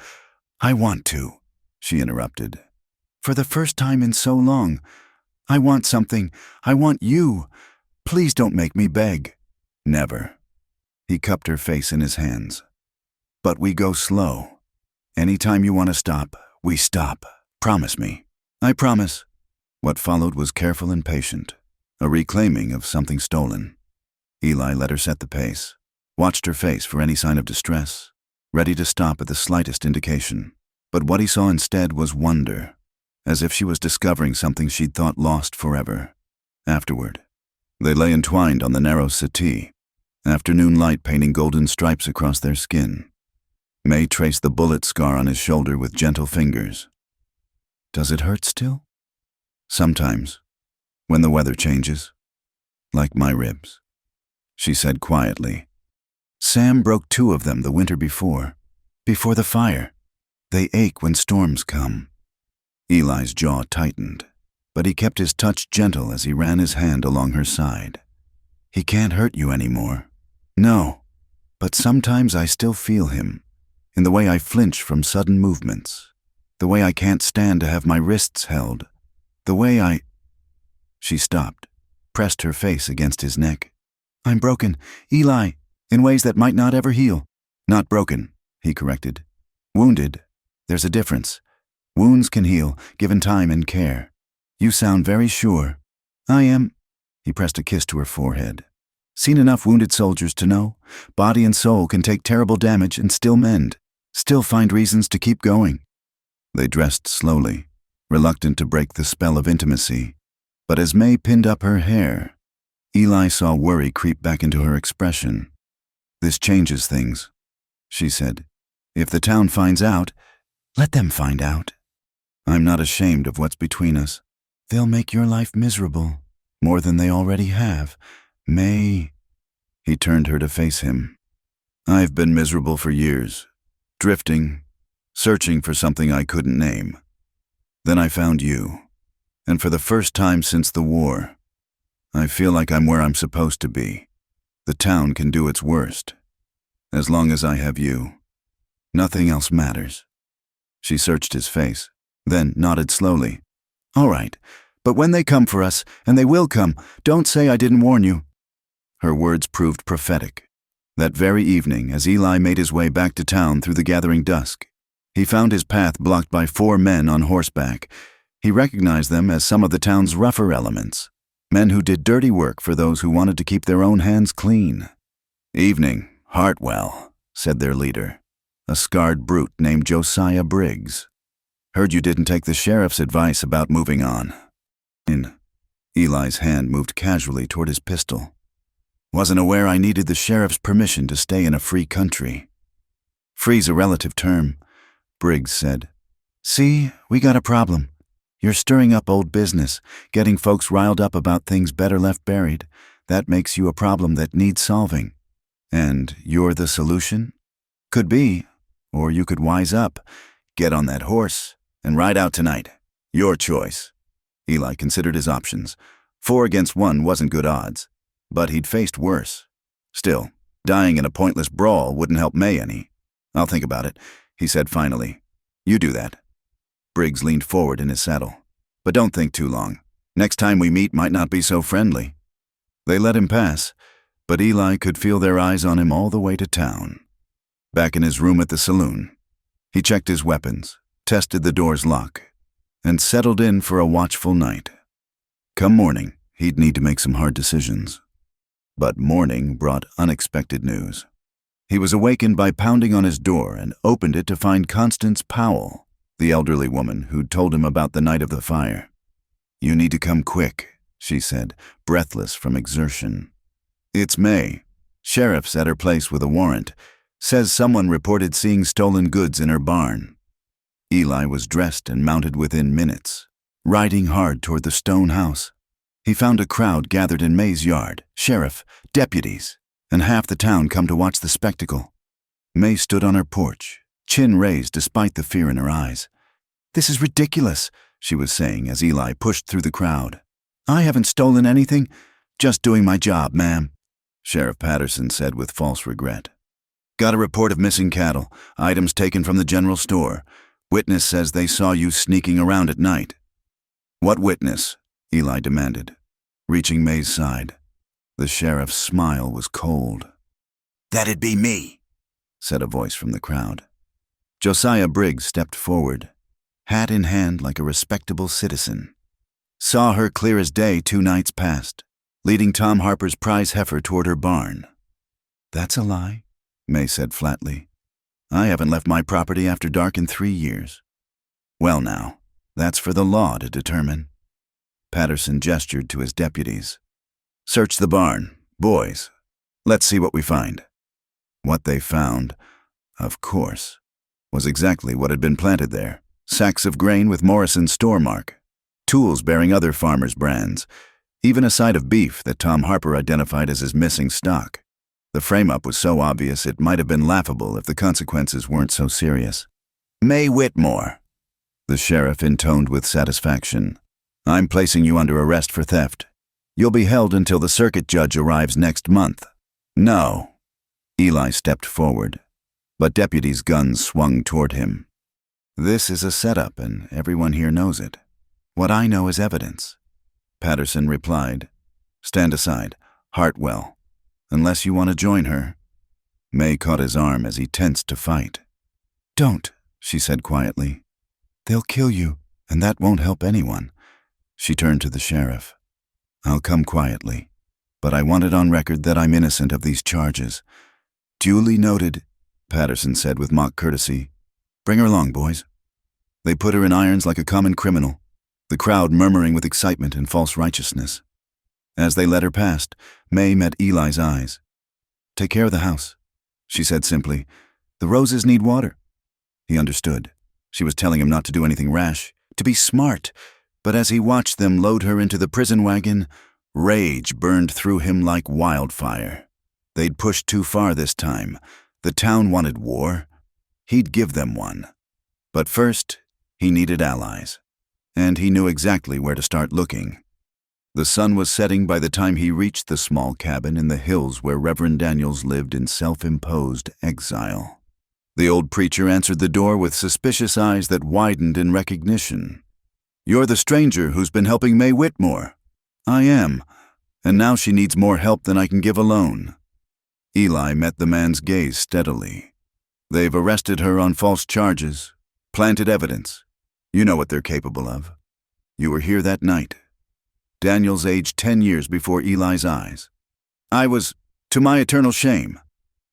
I want to, she interrupted. For the first time in so long. I want something. I want you. Please don't make me beg. Never. He cupped her face in his hands. But we go slow. Anytime you want to stop, we stop. Promise me. I promise. What followed was careful and patient, a reclaiming of something stolen. Eli let her set the pace, watched her face for any sign of distress, ready to stop at the slightest indication. But what he saw instead was wonder, as if she was discovering something she'd thought lost forever. Afterward, they lay entwined on the narrow settee, afternoon light painting golden stripes across their skin. May traced the bullet scar on his shoulder with gentle fingers. Does it hurt still? Sometimes, when the weather changes, like my ribs, she said quietly. Sam broke 2 of them the winter before the fire. They ache when storms come. Eli's jaw tightened, but he kept his touch gentle as he ran his hand along her side. He can't hurt you anymore. No, but sometimes I still feel him, in the way I flinch from sudden movements, the way I can't stand to have my wrists held, the way I... She stopped, pressed her face against his neck. I'm broken, Eli, in ways that might not ever heal. Not broken, he corrected. Wounded. There's a difference. Wounds can heal, given time and care. You sound very sure. I am. He pressed a kiss to her forehead. Seen enough wounded soldiers to know, body and soul can take terrible damage and still mend, still find reasons to keep going. They dressed slowly, reluctant to break the spell of intimacy. But as May pinned up her hair, Eli saw worry creep back into her expression. This changes things, she said. If the town finds out, let them find out. I'm not ashamed of what's between us. They'll make your life miserable, more than they already have. May... He turned her to face him. I've been miserable for years, drifting, searching for something I couldn't name. Then I found you, and for the first time since the war, I feel like I'm where I'm supposed to be. The town can do its worst. As long as I have you, nothing else matters. She searched his face, then nodded slowly. All right, but when they come for us, and they will come, don't say I didn't warn you. Her words proved prophetic. That very evening, as Eli made his way back to town through the gathering dusk, he found his path blocked by 4 men on horseback. He recognized them as some of the town's rougher elements, men who did dirty work for those who wanted to keep their own hands clean. Evening, Hartwell, said their leader, a scarred brute named Josiah Briggs. Heard you didn't take the sheriff's advice about moving on. Eli's hand moved casually toward his pistol. Wasn't aware I needed the sheriff's permission to stay in a free country. Free's a relative term, Briggs said. See, we got a problem. You're stirring up old business, getting folks riled up about things better left buried. That makes you a problem that needs solving. And you're the solution? Could be. Or you could wise up, get on that horse, and ride out tonight. Your choice. Eli considered his options. 4 against 1 wasn't good odds, but he'd faced worse. Still, dying in a pointless brawl wouldn't help May any. I'll think about it, he said finally. You do that. Briggs leaned forward in his saddle. "But don't think too long. Next time we meet might not be so friendly." They let him pass, but Eli could feel their eyes on him all the way to town. Back in his room at the saloon, he checked his weapons, tested the door's lock, and settled in for a watchful night. Come morning, he'd need to make some hard decisions. But morning brought unexpected news. He was awakened by pounding on his door and opened it to find Constance Powell, the elderly woman who'd told him about the night of the fire. "You need to come quick," she said, breathless from exertion. "It's May. Sheriff's at her place with a warrant. Says someone reported seeing stolen goods in her barn." Eli was dressed and mounted within minutes, riding hard toward the stone house. He found a crowd gathered in May's yard, sheriff, deputies, and half the town come to watch the spectacle. May stood on her porch, chin raised despite the fear in her eyes. "This is ridiculous," she was saying as Eli pushed through the crowd. "I haven't stolen anything. Just doing my job, ma'am," Sheriff Patterson said with false regret. "Got a report of missing cattle, items taken from the general store. Witness says they saw you sneaking around at night." "What witness?" Eli demanded, reaching May's side. The sheriff's smile was cold. "That'd be me," said a voice from the crowd. Josiah Briggs stepped forward, hat in hand like a respectable citizen. "Saw her clear as day 2 nights past, leading Tom Harper's prize heifer toward her barn." "That's a lie," May said flatly. "I haven't left my property after dark in 3 years." "Well now, that's for the law to determine." Patterson gestured to his deputies. "Search the barn. Boys, let's see what we find." What they found, of course, was exactly what had been planted there. Sacks of grain with Morrison's store mark, tools bearing other farmers' brands, even a side of beef that Tom Harper identified as his missing stock. The frame-up was so obvious it might have been laughable if the consequences weren't so serious. "May Whitmore," the sheriff intoned with satisfaction. "I'm placing you under arrest for theft. You'll be held until the circuit judge arrives next month." "No." Eli stepped forward, but deputies' guns swung toward him. "This is a setup, and everyone here knows it. What I know is evidence," Patterson replied. "Stand aside. Hartwell. Unless you want to join her." May caught his arm as he tensed to fight. "Don't," she said quietly. "They'll kill you, and that won't help anyone." She turned to the sheriff. "I'll come quietly, but I want it on record that I'm innocent of these charges." "Duly noted," Patterson said with mock courtesy. "Bring her along, boys." They put her in irons like a common criminal, the crowd murmuring with excitement and false righteousness. As they led her past, May met Eli's eyes. "Take care of the house," she said simply. "The roses need water." He understood. She was telling him not to do anything rash, to be smart. But as he watched them load her into the prison wagon, rage burned through him like wildfire. They'd pushed too far this time. The town wanted war. He'd give them one. But first, he needed allies. And he knew exactly where to start looking. The sun was setting by the time he reached the small cabin in the hills where Reverend Daniels lived in self-imposed exile. The old preacher answered the door with suspicious eyes that widened in recognition. "You're the stranger who's been helping May Whitmore." "I am, and now she needs more help than I can give alone." Eli met the man's gaze steadily. "They've arrested her on false charges, planted evidence. You know what they're capable of. You were here that night. Daniels aged 10 years before Eli's eyes. I was, to my eternal shame.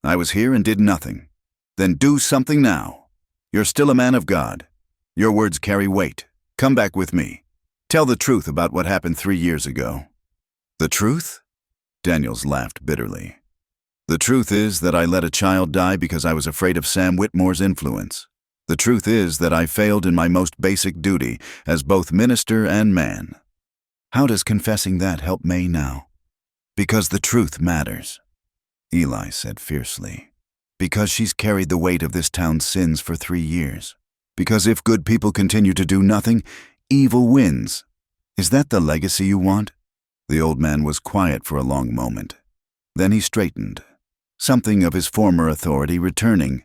I was here and did nothing. Then do something now. You're still a man of God. Your words carry weight. Come back with me. Tell the truth about what happened 3 years ago." "The truth?" Daniels laughed bitterly. "The truth is that I let a child die because I was afraid of Sam Whitmore's influence. The truth is that I failed in my most basic duty as both minister and man." "How does confessing that help May now?" "Because the truth matters," Eli said fiercely. "Because she's carried the weight of this town's sins for 3 years. Because if good people continue to do nothing, evil wins. Is that the legacy you want?" The old man was quiet for a long moment. Then he straightened, something of his former authority returning.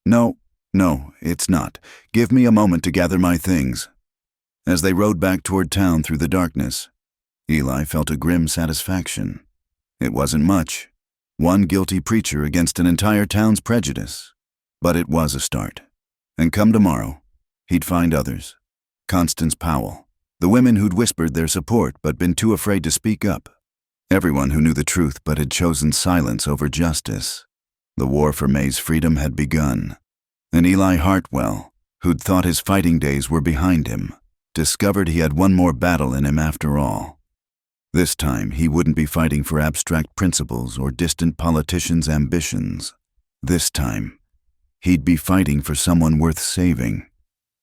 "No, No, it's not. Give me a moment to gather my things. As they rode back toward town through the darkness, Eli felt a grim satisfaction. It wasn't much. One guilty preacher against an entire town's prejudice. But it was a start. And come tomorrow, he'd find others. Constance Powell, the women who'd whispered their support but been too afraid to speak up. Everyone who knew the truth but had chosen silence over justice. The war for May's freedom had begun. And Eli Hartwell, who'd thought his fighting days were behind him, discovered he had one more battle in him after all. This time, he wouldn't be fighting for abstract principles or distant politicians' ambitions. This time, he'd be fighting for someone worth saving.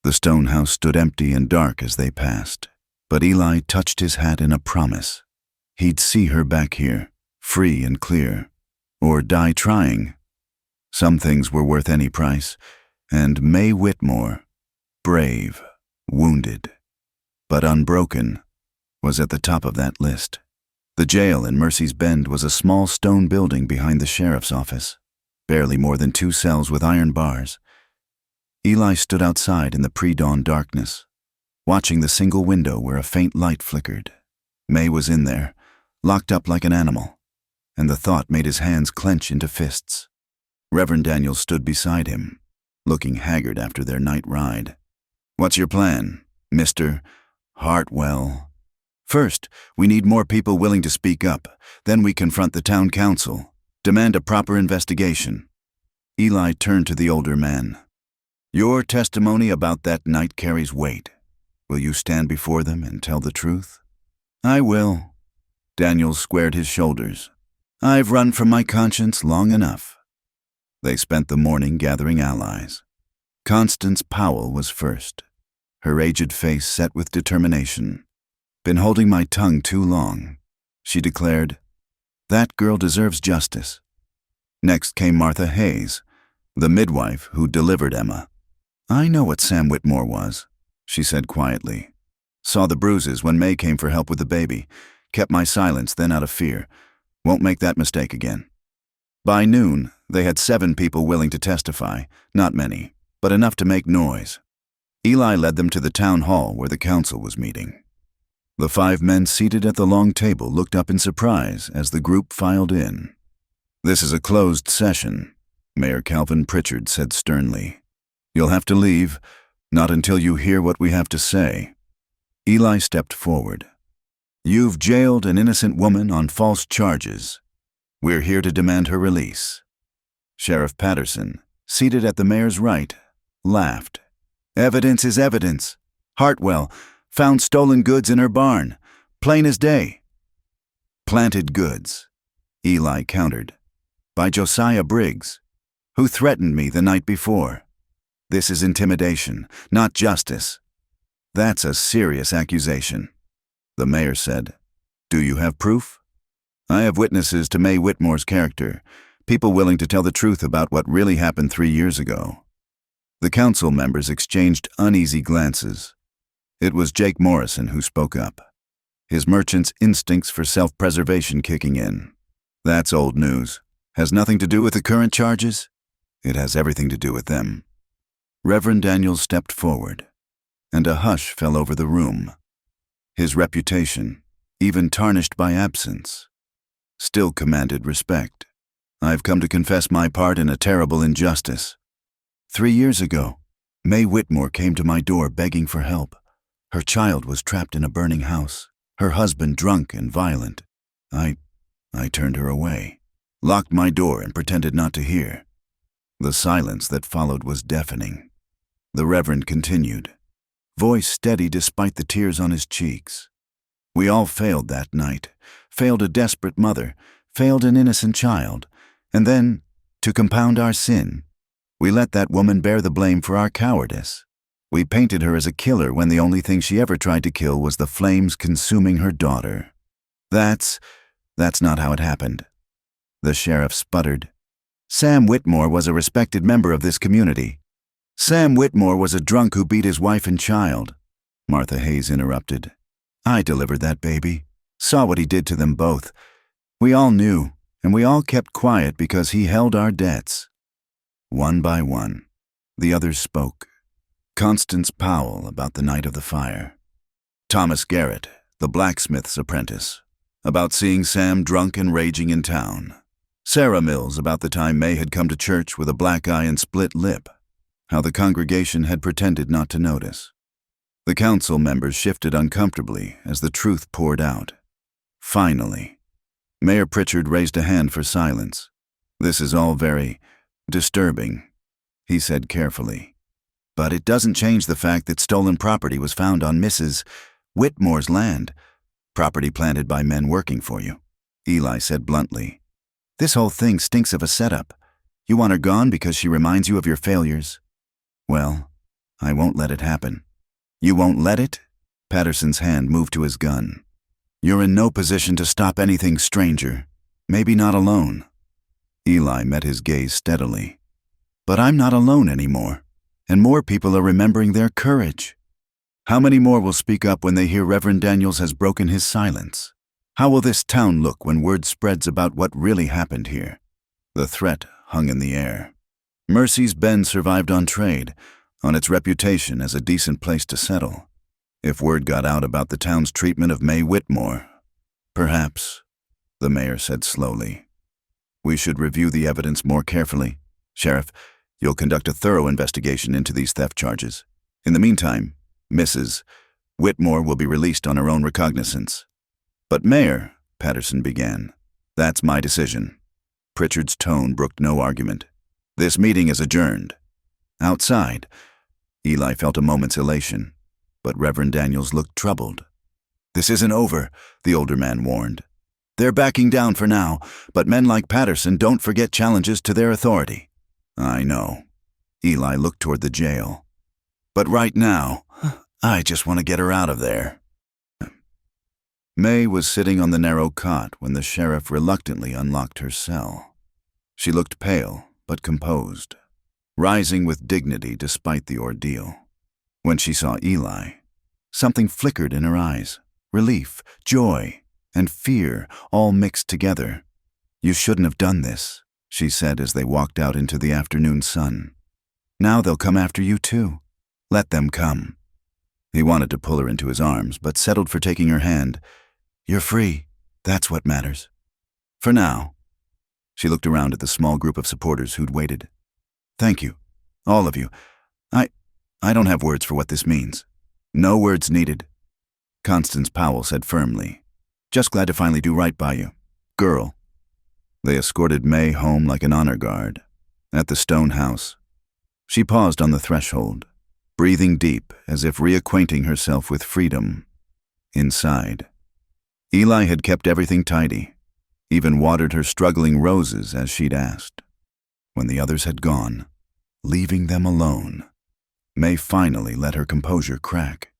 The stone house stood empty and dark as they passed, but Eli touched his hat in a promise. He'd see her back here, free and clear, or die trying. Some things were worth any price, and May Whitmore, brave, wounded, but unbroken, was at the top of that list. The jail in Mercy's Bend was a small stone building behind the sheriff's office, barely more than 2 cells with iron bars. Eli stood outside in the pre-dawn darkness, watching the single window where a faint light flickered. May was in there, locked up like an animal, and the thought made his hands clench into fists. Reverend Daniel stood beside him, looking haggard after their night ride. "What's your plan, Mr. Hartwell?" "First, we need more people willing to speak up. Then we confront the town council, demand a proper investigation." Eli turned to the older man. "Your testimony about that night carries weight. Will you stand before them and tell the truth?" "I will." Daniel squared his shoulders. "I've run from my conscience long enough." They spent the morning gathering allies. Constance Powell was first, her aged face set with determination. "Been holding my tongue too long," she declared. "That girl deserves justice." Next came Martha Hayes, the midwife who delivered Emma. "I know what Sam Whitmore was," she said quietly. "Saw the bruises when May came for help with the baby. Kept my silence then out of fear. Won't make that mistake again." By noon, they had 7 people willing to testify, not many, but enough to make noise. Eli led them to the town hall where the council was meeting. The 5 men seated at the long table looked up in surprise as the group filed in. "This is a closed session," Mayor Calvin Pritchard said sternly. "You'll have to leave, not until you hear what we have to say." Eli stepped forward. "You've jailed an innocent woman on false charges. We're here to demand her release." Sheriff Patterson, seated at the mayor's right, laughed. "Evidence is evidence. Hartwell found stolen goods in her barn, plain as day." "Planted goods," Eli countered, "by Josiah Briggs, who threatened me the night before. This is intimidation, not justice." "That's a serious accusation," the mayor said. "Do you have proof?" "I have witnesses to May Whitmore's character, people willing to tell the truth about what really happened 3 years ago." The council members exchanged uneasy glances. It was Jake Morrison who spoke up, his merchant's instincts for self-preservation kicking in. "That's old news. Has nothing to do with the current charges?" "It has everything to do with them." Reverend Daniel stepped forward, and a hush fell over the room. His reputation, even tarnished by absence, still commanded respect. "I've come to confess my part in a terrible injustice. 3 years ago, May Whitmore came to my door begging for help. Her child was trapped in a burning house, her husband drunk and violent. I turned her away, locked my door and pretended not to hear." The silence that followed was deafening. The Reverend continued, voice steady despite the tears on his cheeks. "We all failed that night, failed a desperate mother, failed an innocent child, and then, to compound our sin, we let that woman bear the blame for our cowardice. We painted her as a killer when the only thing she ever tried to kill was the flames consuming her daughter. That's not how it happened." The sheriff sputtered. "Sam Whitmore was a respected member of this community." "Sam Whitmore was a drunk who beat his wife and child," Martha Hayes interrupted. "I delivered that baby, saw what he did to them both. We all knew, and we all kept quiet because he held our debts." One by one, The others spoke. Constance Powell about the night of the fire. Thomas Garrett, the blacksmith's apprentice, about seeing Sam drunk and raging in town. Sarah Mills about the time May had come to church with a black eye and split lip, how the congregation had pretended not to notice. The council members shifted uncomfortably as the truth poured out. Finally, Mayor Pritchard raised a hand for silence. "This is all very disturbing," he said carefully. "But it doesn't change the fact that stolen property was found on Mrs. Whitmore's land, property planted by men working for you," Eli said bluntly. "This whole thing stinks of a setup. You want her gone because she reminds you of your failures. Well, I won't let it happen." "You won't let it?" Patterson's hand moved to his gun. "You're in no position to stop anything, stranger. Maybe not alone." Eli met his gaze steadily. "But I'm not alone anymore, and more people are remembering their courage. How many more will speak up when they hear Reverend Daniels has broken his silence? How will this town look when word spreads about what really happened here?" The threat hung in the air. Mercy's Bend survived on trade, on its reputation as a decent place to settle. If word got out about the town's treatment of May Whitmore, perhaps, the mayor said slowly, "we should review the evidence more carefully. Sheriff, you'll conduct a thorough investigation into these theft charges. In the meantime, Mrs. Whitmore will be released on her own recognizance." "But Mayor," Patterson began, "that's my decision." Pritchard's tone brooked no argument. "This meeting is adjourned." Outside, Eli felt a moment's elation, but Reverend Daniels looked troubled. "This isn't over," the older man warned. "They're backing down for now, but men like Patterson don't forget challenges to their authority." "I know." Eli looked toward the jail. "But right now, I just want to get her out of there." May was sitting on the narrow cot when the sheriff reluctantly unlocked her cell. She looked pale, but composed, rising with dignity despite the ordeal. When she saw Eli, something flickered in her eyes, relief, joy, and fear all mixed together. "You shouldn't have done this," she said as they walked out into the afternoon sun. "Now they'll come after you too. Let them come." He wanted to pull her into his arms, but settled for taking her hand. "You're free. That's what matters. For now." She looked around at the small group of supporters who'd waited. "Thank you, all of you. I don't have words for what this means." "No words needed," Constance Powell said firmly. "Just glad to finally do right by you. Girl." They escorted May home like an honor guard. At the stone house, she paused on the threshold, breathing deep as if reacquainting herself with freedom. Inside, Eli had kept everything tidy, even watered her struggling roses as she'd asked. When the others had gone, leaving them alone, May finally let her composure crack.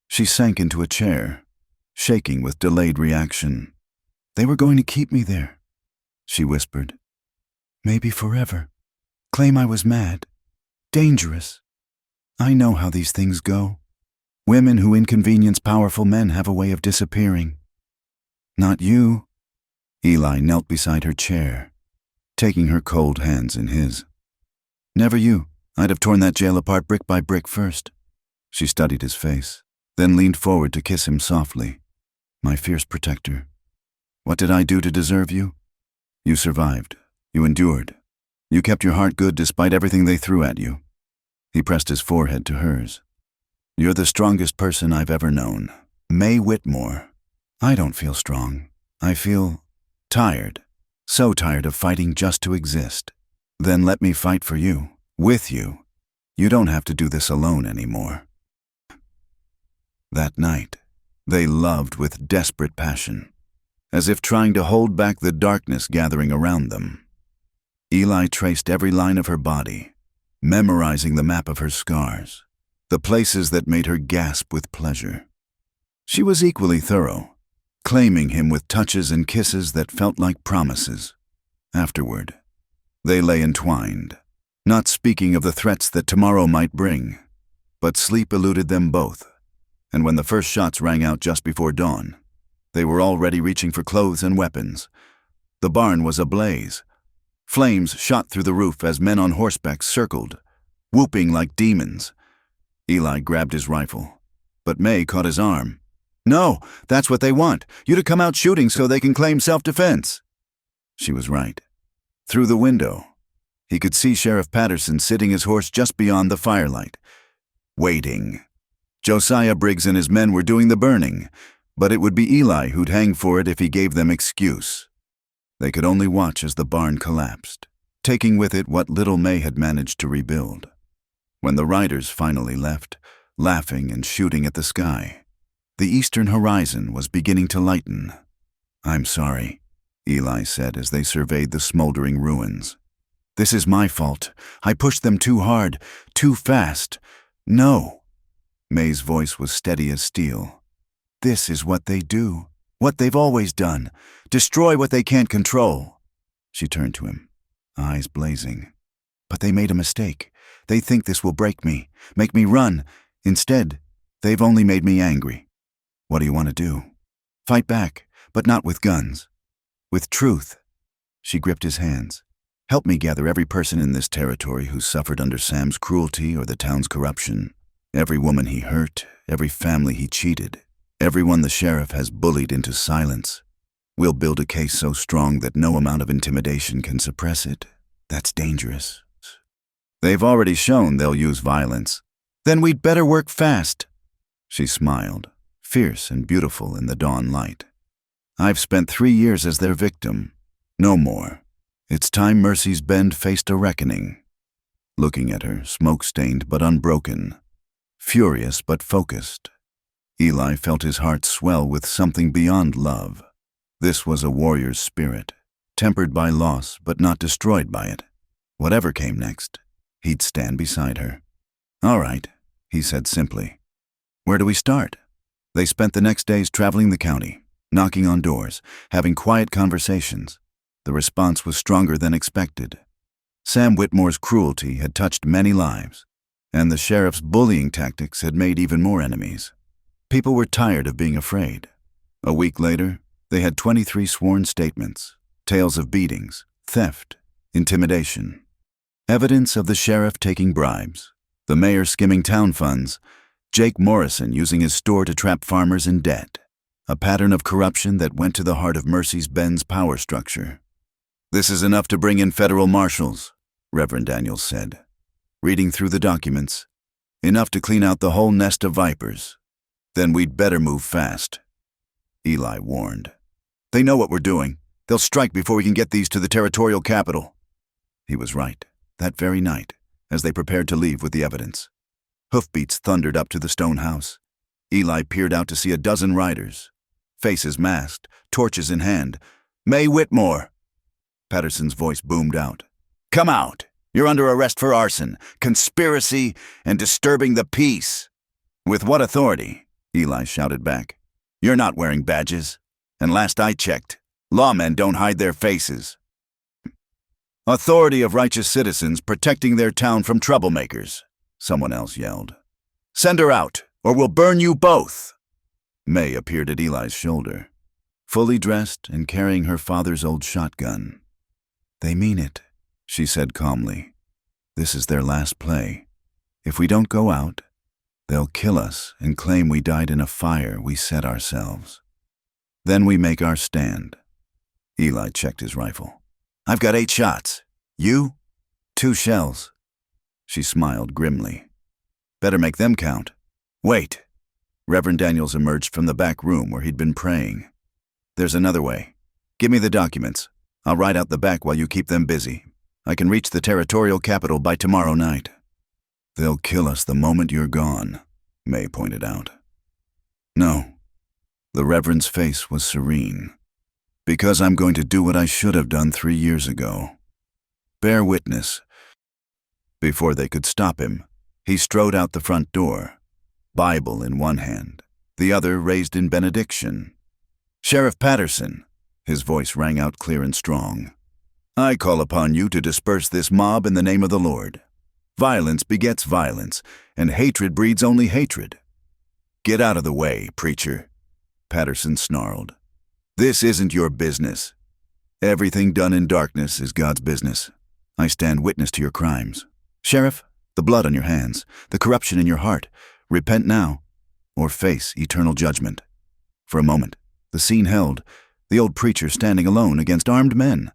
She sank into a chair, shaking with delayed reaction. "They were going to keep me there," she whispered. "Maybe forever. Claim I was mad. Dangerous. I know how these things go. Women who inconvenience powerful men have a way of disappearing. Not you." Eli knelt beside her chair, taking her cold hands in his. "Never you. I'd have torn that jail apart brick by brick first." She studied his face, then leaned forward to kiss him softly. "My fierce protector. What did I do to deserve you? You survived. You endured. You kept your heart good despite everything they threw at you." He pressed his forehead to hers. "You're the strongest person I've ever known. May Whitmore. I don't feel strong. I feel tired. So tired of fighting just to exist. Then let me fight for you, with you. You don't have to do this alone anymore." That night, they loved with desperate passion, as if trying to hold back the darkness gathering around them. Eli traced every line of her body, memorizing the map of her scars, the places that made her gasp with pleasure. She was equally thorough, claiming him with touches and kisses that felt like promises. Afterward, they lay entwined, not speaking of the threats that tomorrow might bring, but sleep eluded them both, and when the first shots rang out just before dawn, they were already reaching for clothes and weapons. The barn was ablaze. Flames shot through the roof as men on horseback circled, whooping like demons. Eli grabbed his rifle, but May caught his arm. "No, that's what they want, you to come out shooting so they can claim self-defense." She was right. Through the window, he could see Sheriff Patterson sitting his horse just beyond the firelight, waiting. Josiah Briggs and his men were doing the burning, but it would be Eli who'd hang for it if he gave them excuse. They could only watch as the barn collapsed, taking with it what little May had managed to rebuild. When the riders finally left, laughing and shooting at the sky, the eastern horizon was beginning to lighten. "I'm sorry," Eli said as they surveyed the smoldering ruins. "This is my fault. I pushed them too hard, too fast. No." May's voice was steady as steel. "This is what they do, what they've always done. Destroy what they can't control." She turned to him, eyes blazing. "But they made a mistake. They think this will break me, make me run. Instead, they've only made me angry. What do you want to do?" "Fight back, but not with guns. With truth." She gripped his hands. "Help me gather every person in this territory who suffered under Sam's cruelty or the town's corruption. Every woman he hurt, every family he cheated, everyone the sheriff has bullied into silence. We'll build a case so strong that no amount of intimidation can suppress it. That's dangerous. They've already shown they'll use violence. Then we'd better work fast." She smiled, fierce and beautiful in the dawn light. "I've spent 3 years as their victim. No more. It's time Mercy's Bend faced a reckoning." Looking at her, smoke-stained but unbroken, furious but focused, Eli felt his heart swell with something beyond love. This was a warrior's spirit, tempered by loss but not destroyed by it. Whatever came next, he'd stand beside her. "All right," he said simply. "Where do we start?" They spent the next days traveling the county, knocking on doors, having quiet conversations. The response was stronger than expected. Sam Whitmore's cruelty had touched many lives, and the sheriff's bullying tactics had made even more enemies. People were tired of being afraid. A week later, they had 23 sworn statements, tales of beatings, theft, intimidation, evidence of the sheriff taking bribes, the mayor skimming town funds, Jake Morrison using his store to trap farmers in debt, a pattern of corruption that went to the heart of Mercy's Bend's power structure. "This is enough to bring in federal marshals," Reverend Daniels said, reading through the documents. "Enough to clean out the whole nest of vipers. Then we'd better move fast." Eli warned. "They know what we're doing. They'll strike before we can get these to the territorial capital." He was right, that very night, as they prepared to leave with the evidence. Hoofbeats thundered up to the stone house. Eli peered out to see a dozen riders, faces masked, torches in hand. "May Whitmore!" Patterson's voice boomed out. "Come out! You're under arrest for arson, conspiracy, and disturbing the peace." "With what authority?" Eli shouted back. "You're not wearing badges. And last I checked, lawmen don't hide their faces." "Authority of righteous citizens protecting their town from troublemakers," someone else yelled. "Send her out, or we'll burn you both." May appeared at Eli's shoulder, fully dressed and carrying her father's old shotgun. "They mean it," she said calmly. "This is their last play. If we don't go out, they'll kill us and claim we died in a fire we set ourselves. Then we make our stand." Eli checked his rifle. "I've got 8 shots. You? 2 shells." She smiled grimly. "Better make them count." "Wait." Reverend Daniels emerged from the back room where he'd been praying. "There's another way. Give me the documents. I'll ride out the back while you keep them busy. I can reach the territorial capital by tomorrow night." "They'll kill us the moment you're gone," May pointed out. "No." The Reverend's face was serene. "Because I'm going to do what I should have done 3 years ago. Bear witness." Before they could stop him, he strode out the front door, Bible in one hand, the other raised in benediction. "Sheriff Patterson," his voice rang out clear and strong, "I call upon you to disperse this mob in the name of the Lord. Violence begets violence, and hatred breeds only hatred." "Get out of the way, preacher," Patterson snarled. "This isn't your business. Everything done in darkness is God's business. I stand witness to your crimes." "Sheriff, The blood on your hands, the corruption in your heart. Repent now, or face eternal judgment. For a moment, the scene held, the old preacher standing alone against armed men,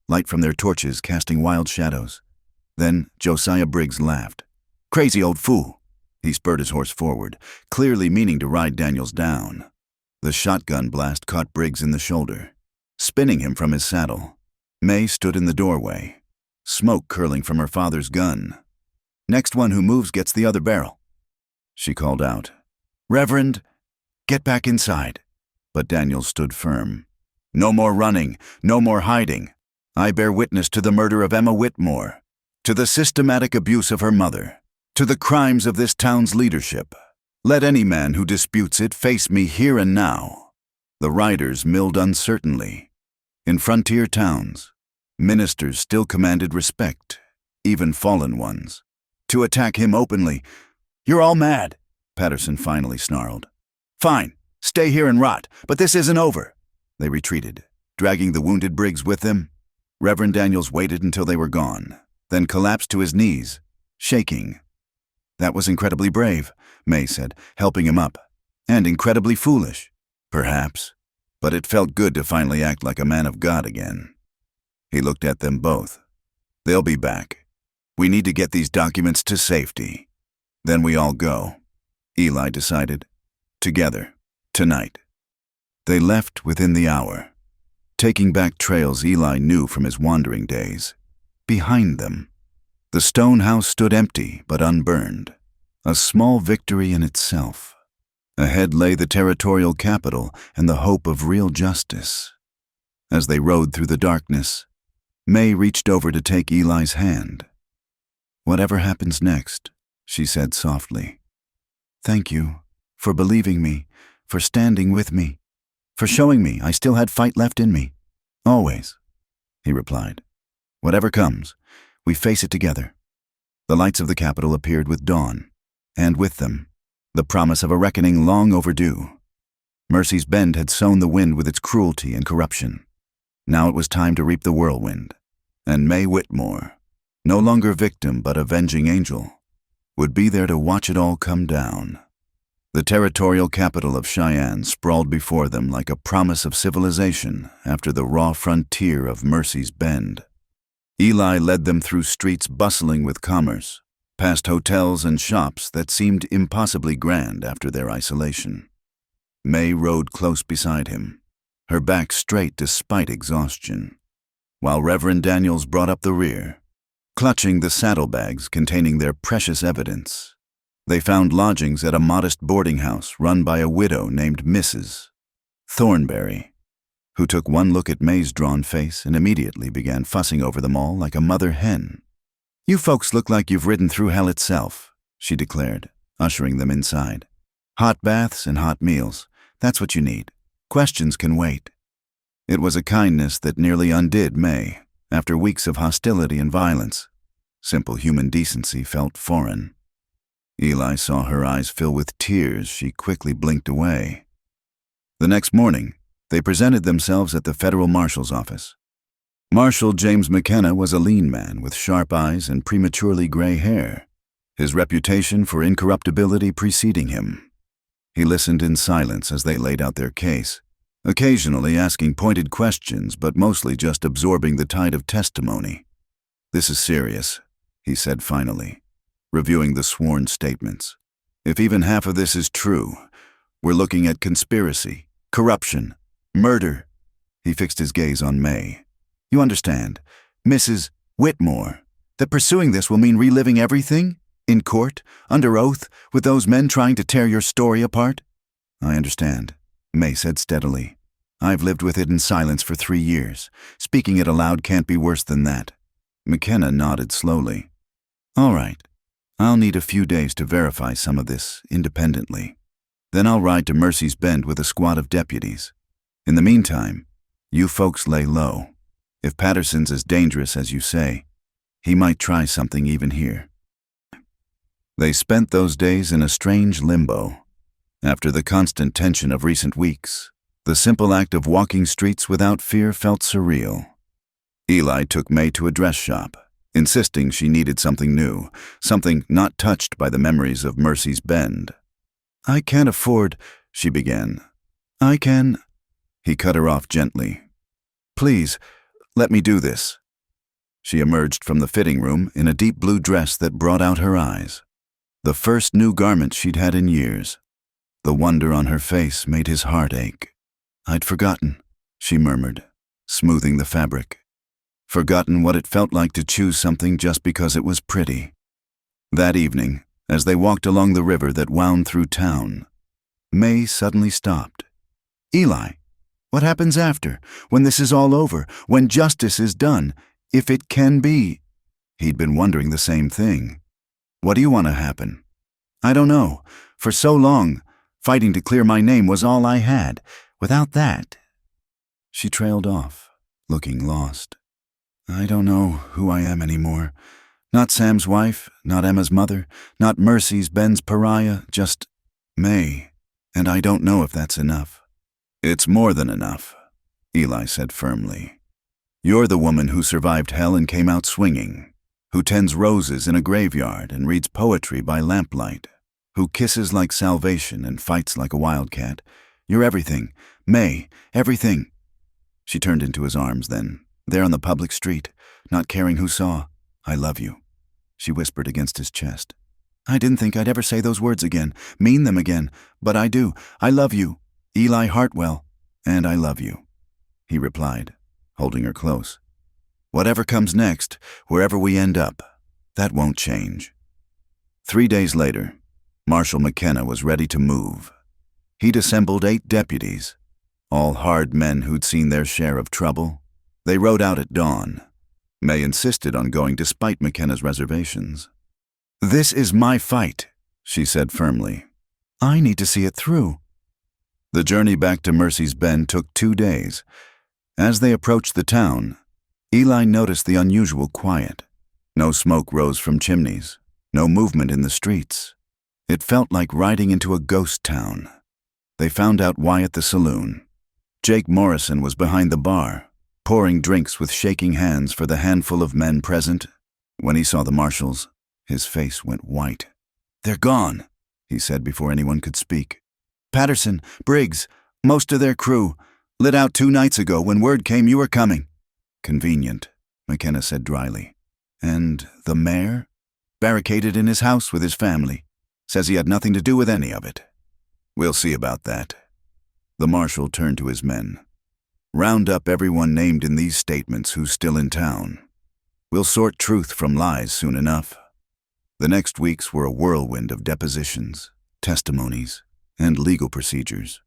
light from their torches casting wild shadows. Then Josiah Briggs laughed. "Crazy old fool." He spurred his horse forward, clearly meaning to ride Daniels down. The shotgun blast caught Briggs in the shoulder, spinning him from his saddle. May stood in the doorway, smoke curling from her father's gun. "Next one who moves gets the other barrel," she called out. "Reverend, get back inside." But Daniels stood firm. "No more running, no more hiding. I bear witness to the murder of Emma Whitmore, to the systematic abuse of her mother, to the crimes of this town's leadership. Let any man who disputes it face me here and now." The riders milled uncertainly. In frontier towns, ministers still commanded respect, even fallen ones. To attack him openly— "You're all mad," Patterson finally snarled. "Fine, stay here and rot, but this isn't over." They retreated, dragging the wounded Briggs with them. Reverend Daniels waited until they were gone, then collapsed to his knees, shaking. "That was incredibly brave," May said, helping him up. "And incredibly foolish, perhaps. But it felt good to finally act like a man of God again." He looked at them both. "They'll be back. We need to get these documents to safety. Then we all go," Eli decided. "Together, tonight." They left within the hour, taking back trails Eli knew from his wandering days. Behind them, the stone house stood empty but unburned, a small victory in itself. Ahead lay the territorial capital and the hope of real justice. As they rode through the darkness, May reached over to take Eli's hand. "Whatever happens next," she said softly, "thank you for believing me, for standing with me, for showing me I still had fight left in me." "Always," he replied. "Whatever comes, we face it together." The lights of the capital appeared with dawn, and with them, the promise of a reckoning long overdue. Mercy's Bend had sown the wind with its cruelty and corruption. Now it was time to reap the whirlwind, and May Whitmore, no longer victim but avenging angel, would be there to watch it all come down. The territorial capital of Cheyenne sprawled before them like a promise of civilization after the raw frontier of Mercy's Bend. Eli led them through streets bustling with commerce, past hotels and shops that seemed impossibly grand after their isolation. May rode close beside him, her back straight despite exhaustion, while Reverend Daniels brought up the rear, clutching the saddlebags containing their precious evidence. They found lodgings at a modest boarding house run by a widow named Mrs. Thornberry, who took one look at May's drawn face and immediately began fussing over them all like a mother hen. "You folks look like you've ridden through hell itself," she declared, ushering them inside. "Hot baths and hot meals, that's what you need. Questions can wait." It was a kindness that nearly undid May. After weeks of hostility and violence, simple human decency felt foreign. Eli saw her eyes fill with tears. She quickly blinked away. The next morning, they presented themselves at the federal marshal's office. Marshal James McKenna was a lean man with sharp eyes and prematurely gray hair, his reputation for incorruptibility preceding him. He listened in silence as they laid out their case, occasionally asking pointed questions but mostly just absorbing the tide of testimony. "This is serious," he said finally, reviewing the sworn statements. "If even half of this is true, we're looking at conspiracy, corruption, murder." He fixed his gaze on May. "You understand, Mrs. Whitmore, that pursuing this will mean reliving everything? In court, under oath, with those men trying to tear your story apart?" "I understand," May said steadily. "I've lived with it in silence for 3 years. Speaking it aloud can't be worse than that." McKenna nodded slowly. "All right. I'll need a few days to verify some of this independently. Then I'll ride to Mercy's Bend with a squad of deputies. In the meantime, you folks lay low. If Patterson's as dangerous as you say, he might try something even here." They spent those days in a strange limbo. After the constant tension of recent weeks, the simple act of walking streets without fear felt surreal. Eli took May to a dress shop, insisting she needed something new, something not touched by the memories of Mercy's Bend. I can't afford, she began. I can. He cut her off gently. Please, let me do this. She emerged from the fitting room in a deep blue dress that brought out her eyes. The first new garment she'd had in years. The wonder on her face made his heart ache. I'd forgotten, she murmured, smoothing the fabric. Forgotten what it felt like to choose something just because it was pretty. That evening, as they walked along the river that wound through town, May suddenly stopped. Eli, what happens after, when this is all over, when justice is done, if it can be? He'd been wondering the same thing. What do you want to happen? I don't know. For so long, fighting to clear my name was all I had. Without that. She trailed off, looking lost. I don't know who I am anymore. Not Sam's wife, not Emma's mother, not Mercy's, Ben's pariah, just May. And I don't know if that's enough. It's more than enough, Eli said firmly. You're the woman who survived hell and came out swinging, who tends roses in a graveyard and reads poetry by lamplight, who kisses like salvation and fights like a wildcat. You're everything, May, everything. She turned into his arms then, there on the public street, not caring who saw. I love you, she whispered against his chest. I didn't think I'd ever say those words again, mean them again, but I do. I love you, Eli Hartwell. And I love you, he replied, holding her close. Whatever comes next, wherever we end up, that won't change. 3 days later, Marshal McKenna was ready to move. He'd assembled 8 deputies, all hard men who'd seen their share of trouble. They rode out at dawn. May insisted on going despite McKenna's reservations. This is my fight, she said firmly. I need to see it through. The journey back to Mercy's Bend took 2 days. As they approached the town, Eli noticed the unusual quiet. No smoke rose from chimneys, no movement in the streets. It felt like riding into a ghost town. They found out why at the saloon. Jake Morrison was behind the bar, pouring drinks with shaking hands for the handful of men present. When he saw the marshals, his face went white. They're gone, he said before anyone could speak. Patterson, Briggs, most of their crew, lit out 2 nights ago when word came you were coming. Convenient, McKenna said dryly. And the mayor? Barricaded in his house with his family. Says he had nothing to do with any of it. We'll see about that. The marshal turned to his men. Round up everyone named in these statements who's still in town. We'll sort truth from lies soon enough. The next weeks were a whirlwind of depositions, testimonies, and legal procedures.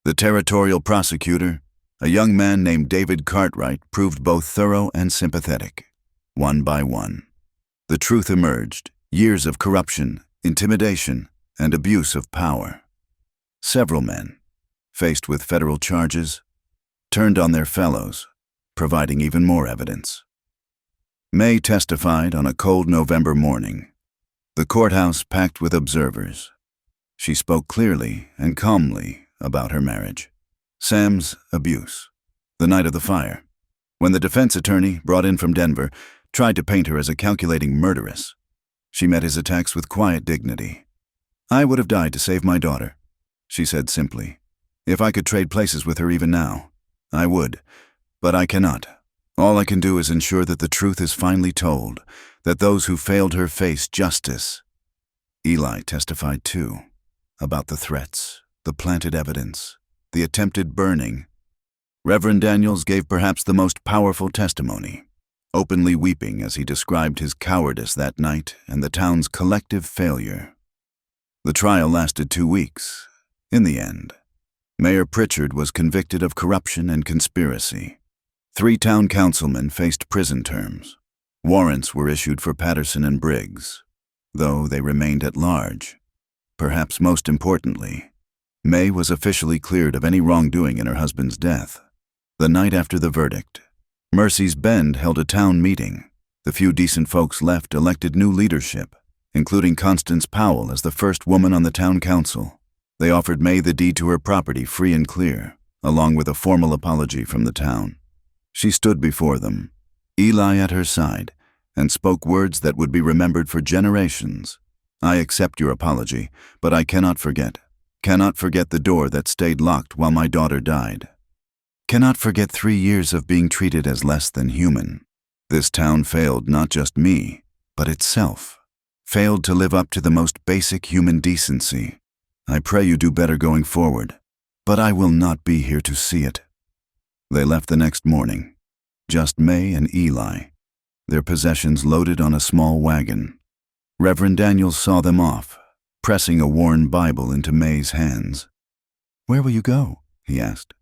The territorial prosecutor, a young man named David Cartwright, proved both thorough and sympathetic. One by one, the truth emerged: years of corruption, intimidation, and abuse of power. Several men, faced with federal charges, turned on their fellows, providing even more evidence. May testified on a cold November morning. The courthouse packed with observers. She spoke clearly and calmly about her marriage, Sam's abuse, the night of the fire, when the defense attorney, brought in from Denver, tried to paint her as a calculating murderess. She met his attacks with quiet dignity. I would have died to save my daughter, she said simply. If I could trade places with her even now, I would, but I cannot. All I can do is ensure that the truth is finally told, that those who failed her face justice. Eli testified too, about the threats, the planted evidence, the attempted burning. Reverend Daniels gave perhaps the most powerful testimony, openly weeping as he described his cowardice that night and the town's collective failure. The trial lasted 2 weeks. In the end, Mayor Pritchard was convicted of corruption and conspiracy. 3 town councilmen faced prison terms. Warrants were issued for Patterson and Briggs, though they remained at large. Perhaps most importantly, May was officially cleared of any wrongdoing in her husband's death. The night after the verdict, Mercy's Bend held a town meeting. The few decent folks left elected new leadership, including Constance Powell as the first woman on the town council. They offered May the deed to her property free and clear, along with a formal apology from the town. She stood before them, Eli at her side, and spoke words that would be remembered for generations. I accept your apology, but I cannot forget. Cannot forget the door that stayed locked while my daughter died. Cannot forget 3 years of being treated as less than human. This town failed not just me, but itself. Failed to live up to the most basic human decency. I pray you do better going forward, but I will not be here to see it. They left the next morning. Just May and Eli, their possessions loaded on a small wagon. Reverend Daniels saw them off, pressing a worn Bible into May's hands. "Where will you go?" he asked.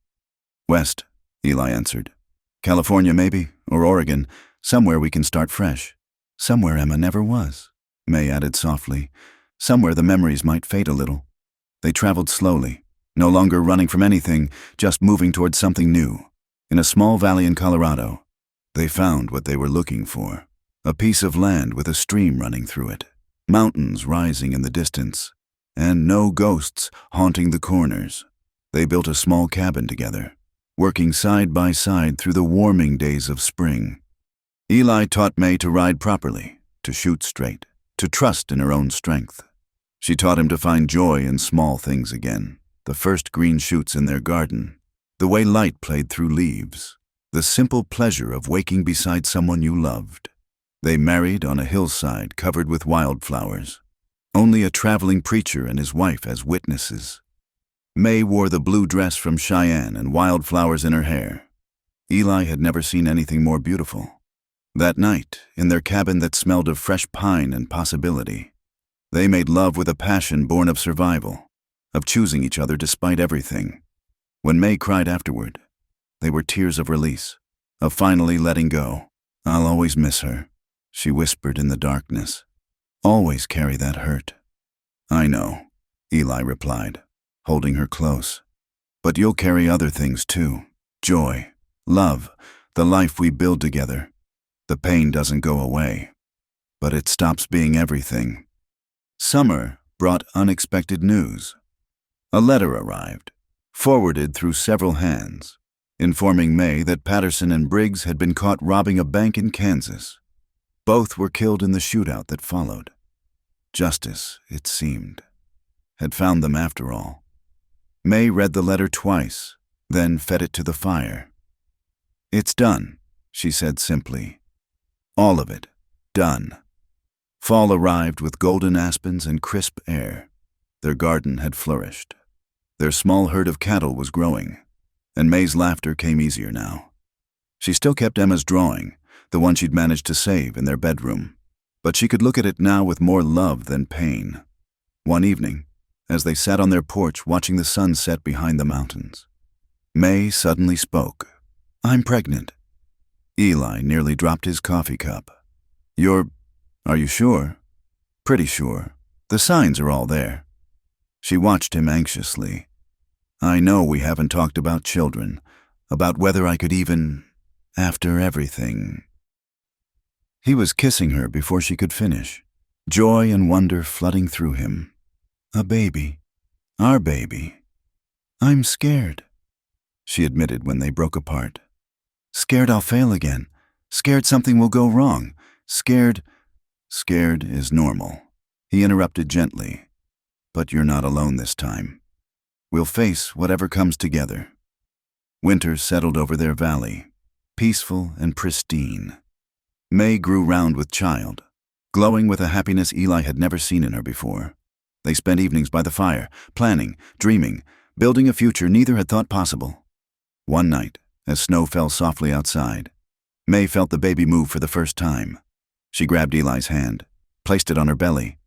"West," Eli answered. "California maybe, or Oregon, somewhere we can start fresh." "Somewhere Emma never was," May added softly. "Somewhere the memories might fade a little." They traveled slowly, no longer running from anything, just moving towards something new. In a small valley in Colorado, they found what they were looking for. A piece of land with a stream running through it, mountains rising in the distance, and no ghosts haunting the corners. They built a small cabin together, working side by side through the warming days of spring. Eli taught May to ride properly, to shoot straight, to trust in her own strength. She taught him to find joy in small things again, the first green shoots in their garden, the way light played through leaves, the simple pleasure of waking beside someone you loved. They married on a hillside covered with wildflowers, only a traveling preacher and his wife as witnesses. May wore the blue dress from Cheyenne and wildflowers in her hair. Eli had never seen anything more beautiful. That night, in their cabin that smelled of fresh pine and possibility, they made love with a passion born of survival, of choosing each other despite everything. When May cried afterward, they were tears of release, of finally letting go. "I'll always miss her," she whispered in the darkness. "Always carry that hurt." "I know," Eli replied, holding her close. "But you'll carry other things too. Joy, love, the life we build together. The pain doesn't go away, but it stops being everything." Summer brought unexpected news. A letter arrived, forwarded through several hands, informing May that Patterson and Briggs had been caught robbing a bank in Kansas. Both were killed in the shootout that followed. Justice, it seemed, had found them after all. May read the letter twice, then fed it to the fire. "It's done," she said simply. "All of it, done." Fall arrived with golden aspens and crisp air. Their garden had flourished. Their small herd of cattle was growing, and May's laughter came easier now. She still kept Emma's drawing, the one she'd managed to save in their bedroom, but she could look at it now with more love than pain. One evening, as they sat on their porch watching the sun set behind the mountains, May suddenly spoke. "I'm pregnant." Eli nearly dropped his coffee cup. Are you sure?" "Pretty sure. The signs are all there." She watched him anxiously. "I know we haven't talked about children, about whether I could even, after everything." He was kissing her before she could finish, joy and wonder flooding through him. "A baby. Our baby. I'm scared," she admitted when they broke apart. "Scared I'll fail again. Scared something will go wrong. Scared is normal," he interrupted gently. "But you're not alone this time. We'll face whatever comes together." Winter settled over their valley, peaceful and pristine. May grew round with child, glowing with a happiness Eli had never seen in her before. They spent evenings by the fire, planning, dreaming, building a future neither had thought possible. One night, as snow fell softly outside, May felt the baby move for the first time. She grabbed Eli's hand, placed it on her belly,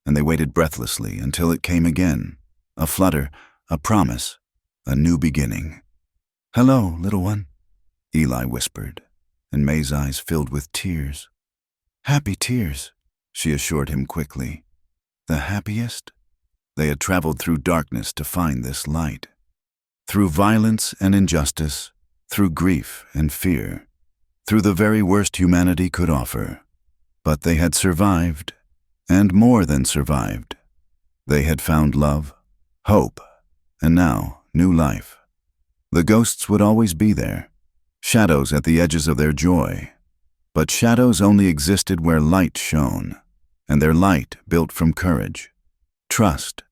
and they waited breathlessly until it came again, a flutter, a promise, a new beginning. "Hello, little one," Eli whispered, and May's eyes filled with tears. "Happy tears," she assured him quickly. "The happiest?" They had traveled through darkness to find this light. Through violence and injustice, through grief and fear, through the very worst humanity could offer. But they had survived, and more than survived. They had found love, hope, and now new life. The ghosts would always be there, shadows at the edges of their joy, But shadows only existed where light shone, and their light built from courage, trust,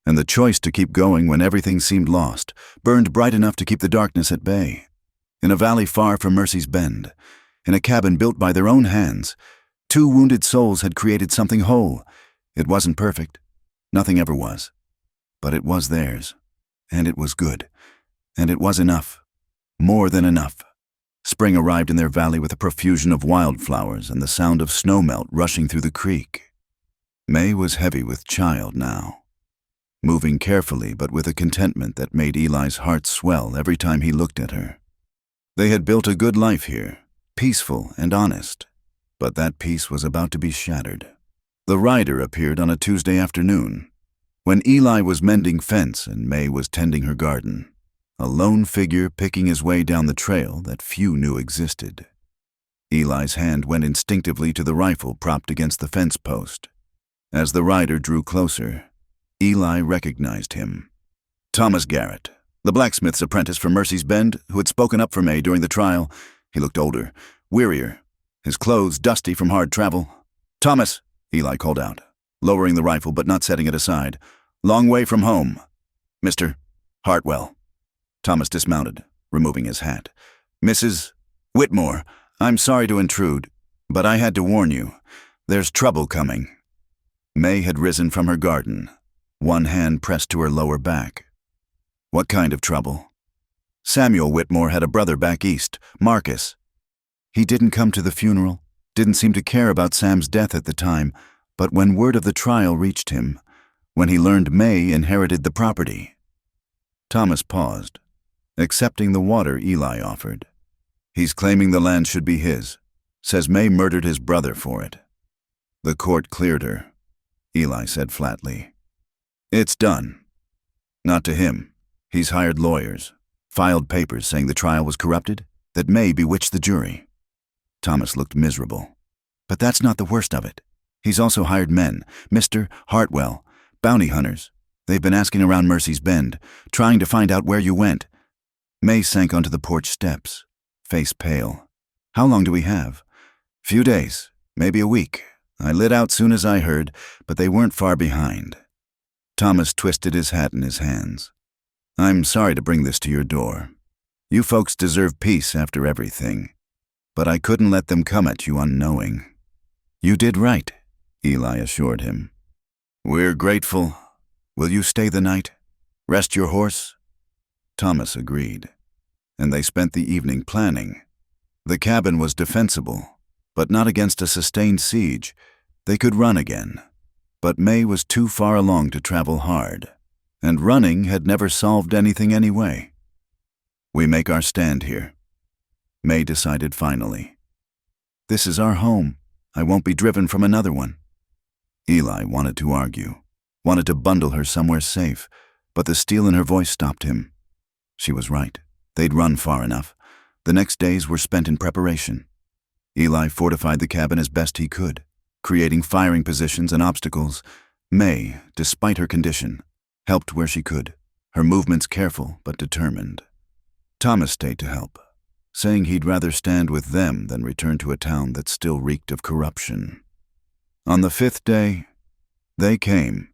and the choice to keep going when everything seemed lost, burned bright enough to keep the darkness at bay. In a valley far from Mercy's Bend, in a cabin built by their own hands, two wounded souls had created something whole. It wasn't perfect. Nothing ever was. But it was theirs. And it was good. And it was enough. More than enough. Spring arrived in their valley with a profusion of wildflowers and the sound of snowmelt rushing through the creek. May was heavy with child now, moving carefully but with a contentment that made Eli's heart swell every time he looked at her. They had built a good life here, peaceful and honest, but that peace was about to be shattered. The rider appeared on a Tuesday afternoon, when Eli was mending fence and May was tending her garden, a lone figure picking his way down the trail that few knew existed. Eli's hand went instinctively to the rifle propped against the fence post. As the rider drew closer, Eli recognized him. Thomas Garrett, the blacksmith's apprentice from Mercy's Bend, who had spoken up for May during the trial. He looked older, wearier, his clothes dusty from hard travel. "Thomas," Eli called out, lowering the rifle but not setting it aside. "Long way from home." "Mr. Hartwell." Thomas dismounted, removing his hat. "Mrs. Whitmore, I'm sorry to intrude, but I had to warn you. There's trouble coming." May had risen from her garden, one hand pressed to her lower back. "What kind of trouble?" "Samuel Whitmore had a brother back east, Marcus. He didn't come to the funeral, didn't seem to care about Sam's death at the time, but when word of the trial reached him, when he learned May inherited the property." Thomas paused, accepting the water Eli offered. "He's claiming the land should be his, says May murdered his brother for it." "The court cleared her," Eli said flatly. "It's done. Not to him. He's hired lawyers, filed papers saying the trial was corrupted, that May bewitched the jury." Thomas looked miserable. "But that's not the worst of it. He's also hired men, Mr. Hartwell, bounty hunters. They've been asking around Mercy's Bend, trying to find out where you went." May sank onto the porch steps, face pale. "How long do we have?" "Few days, maybe a week. I lit out soon as I heard, but they weren't far behind." Thomas twisted his hat in his hands. "I'm sorry to bring this to your door. You folks deserve peace after everything, but I couldn't let them come at you unknowing." "You did right," Eli assured him. "We're grateful. Will you stay the night? Rest your horse?" Thomas agreed, and they spent the evening planning. The cabin was defensible, but not against a sustained siege. They could run again, but May was too far along to travel hard, and running had never solved anything anyway. "We make our stand here," May decided finally. "This is our home. I won't be driven from another one." Eli wanted to argue, wanted to bundle her somewhere safe, but the steel in her voice stopped him. She was right. They'd run far enough. The next days were spent in preparation. Eli fortified the cabin as best he could, creating firing positions and obstacles. May, despite her condition, helped where she could, her movements careful but determined. Thomas stayed to help, saying he'd rather stand with them than return to a town that still reeked of corruption. On the 5th day, they came,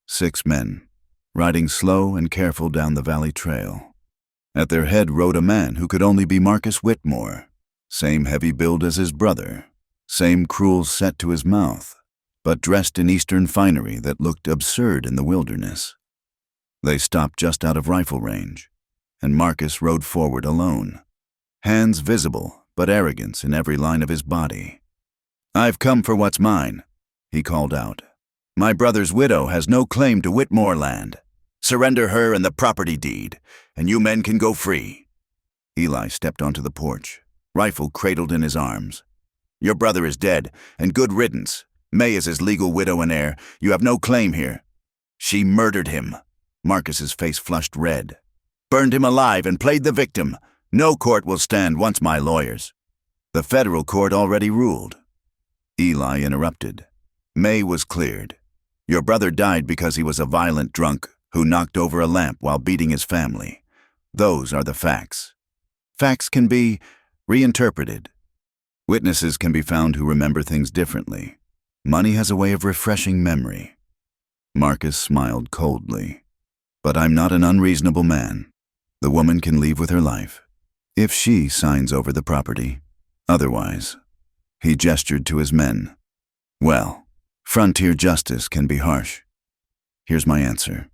6 men, riding slow and careful down the valley trail. At their head rode a man who could only be Marcus Whitmore, same heavy build as his brother, same cruel set to his mouth, but dressed in Eastern finery that looked absurd in the wilderness. They stopped just out of rifle range, and Marcus rode forward alone, hands visible but arrogance in every line of his body. "I've come for what's mine," he called out. "My brother's widow has no claim to Whitmore land. Surrender her and the property deed, and you men can go free." Eli stepped onto the porch, rifle cradled in his arms. "Your brother is dead, and good riddance. May is his legal widow and heir. You have no claim here. She murdered him." Marcus's face flushed red. "Burned him alive and played the victim. No court will stand once my lawyers." "The federal court already ruled." Eli interrupted. "May was cleared. Your brother died because he was a violent drunk who knocked over a lamp while beating his family. Those are the facts. Facts can be reinterpreted." Witnesses can be found who remember things differently. Money has a way of refreshing memory. Marcus smiled coldly. But I'm not an unreasonable man. The woman can leave with her life, if she signs over the property. Otherwise, he gestured to his men. Well, frontier justice can be harsh. Here's my answer.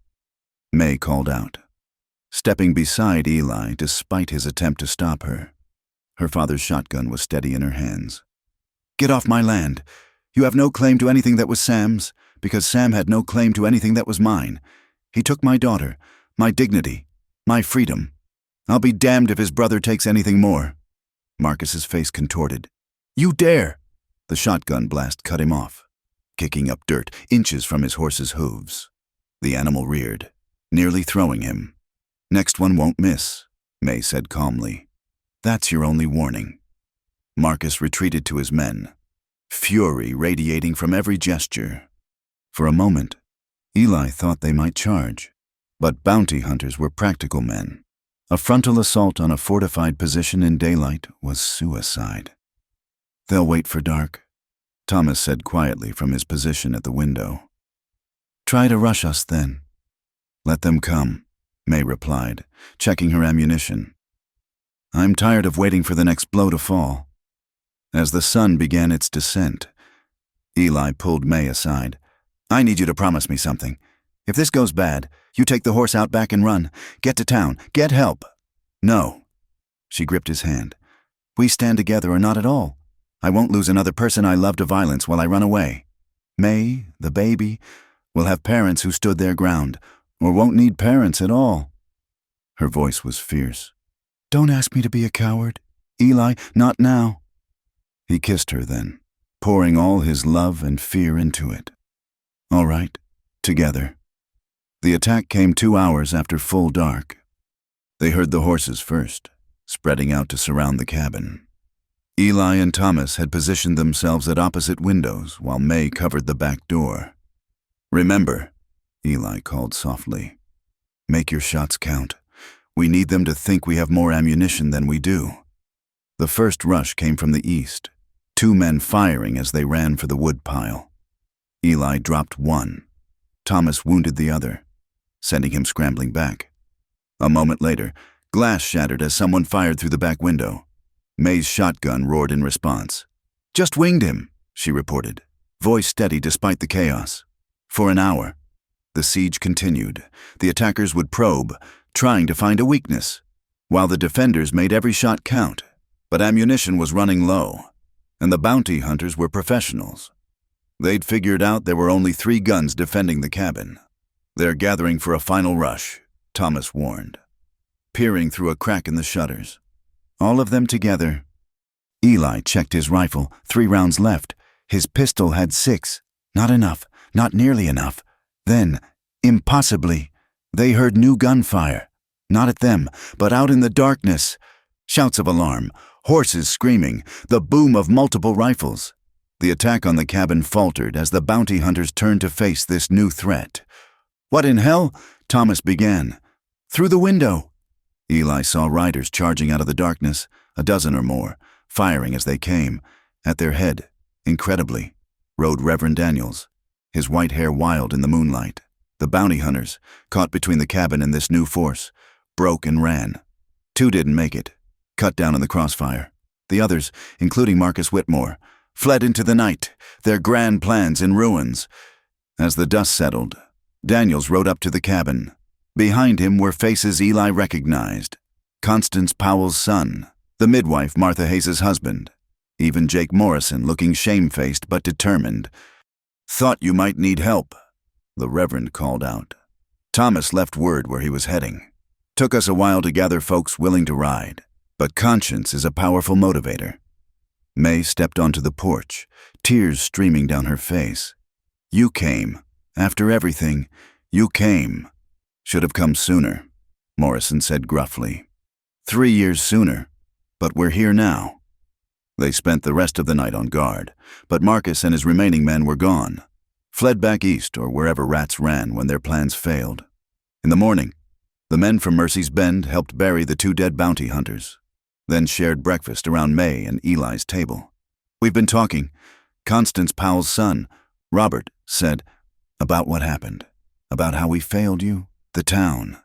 May called out, stepping beside Eli despite his attempt to stop her. Her father's shotgun was steady in her hands. Get off my land. You have no claim to anything that was Sam's, because Sam had no claim to anything that was mine. He took my daughter, my dignity, my freedom. I'll be damned if his brother takes anything more. Marcus's face contorted. You dare! The shotgun blast cut him off, kicking up dirt inches from his horse's hooves. The animal reared, nearly throwing him. Next one won't miss, May said calmly. That's your only warning. Marcus retreated to his men, fury radiating from every gesture. For a moment, Eli thought they might charge, but bounty hunters were practical men. A frontal assault on a fortified position in daylight was suicide. They'll wait for dark, Thomas said quietly from his position at the window. Try to rush us then. Let them come, May replied, checking her ammunition. I'm tired of waiting for the next blow to fall. As the sun began its descent, Eli pulled May aside. I need you to promise me something. If this goes bad, you take the horse out back and run. Get to town. Get help. No. She gripped his hand. We stand together or not at all. I won't lose another person I love to violence while I run away. May, the baby, will have parents who stood their ground, or won't need parents at all. Her voice was fierce. Don't ask me to be a coward. Eli, not now. He kissed her then, pouring all his love and fear into it. All right, together. The attack came 2 hours after full dark. They heard the horses first, spreading out to surround the cabin. Eli and Thomas had positioned themselves at opposite windows while May covered the back door. Remember, Eli called softly, make your shots count. We need them to think we have more ammunition than we do. The first rush came from the east, 2 men firing as they ran for the wood pile. Eli dropped one. Thomas wounded the other, sending him scrambling back. A moment later, glass shattered as someone fired through the back window. May's shotgun roared in response. Just winged him, she reported, voice steady despite the chaos. For an hour, the siege continued. The attackers would probe, trying to find a weakness, while the defenders made every shot count. But ammunition was running low, and the bounty hunters were professionals. They'd figured out there were only 3 guns defending the cabin. They're gathering for a final rush, Thomas warned, peering through a crack in the shutters. All of them together. Eli checked his rifle, 3 rounds left. His pistol had 6. Not enough, not nearly enough. Then, impossibly, they heard new gunfire. Not at them, but out in the darkness. Shouts of alarm, horses screaming, the boom of multiple rifles. The attack on the cabin faltered as the bounty hunters turned to face this new threat. What in hell? Thomas began. Through the window. Eli saw riders charging out of the darkness, a dozen or more, firing as they came. At their head, incredibly, rode Reverend Daniels, his white hair wild in the moonlight. The bounty hunters, caught between the cabin and this new force, broke and ran. 2 didn't make it, cut down in the crossfire. The others, including Marcus Whitmore, fled into the night, their grand plans in ruins. As the dust settled, Daniels rode up to the cabin. Behind him were faces Eli recognized. Constance Powell's son, the midwife Martha Hayes' husband, even Jake Morrison looking shamefaced but determined. Thought you might need help, the Reverend called out. Thomas left word where he was heading. Took us a while to gather folks willing to ride, but conscience is a powerful motivator. May stepped onto the porch, tears streaming down her face. You came. After everything, you came. Should have come sooner, Morrison said gruffly. 3 years sooner, but we're here now. They spent the rest of the night on guard, but Marcus and his remaining men were gone, fled back east or wherever rats ran when their plans failed. In the morning, the men from Mercy's Bend helped bury the 2 dead bounty hunters, then shared breakfast around May and Eli's table. We've been talking. Constance Powell's son, Robert, said about what happened, about how we failed you, the town.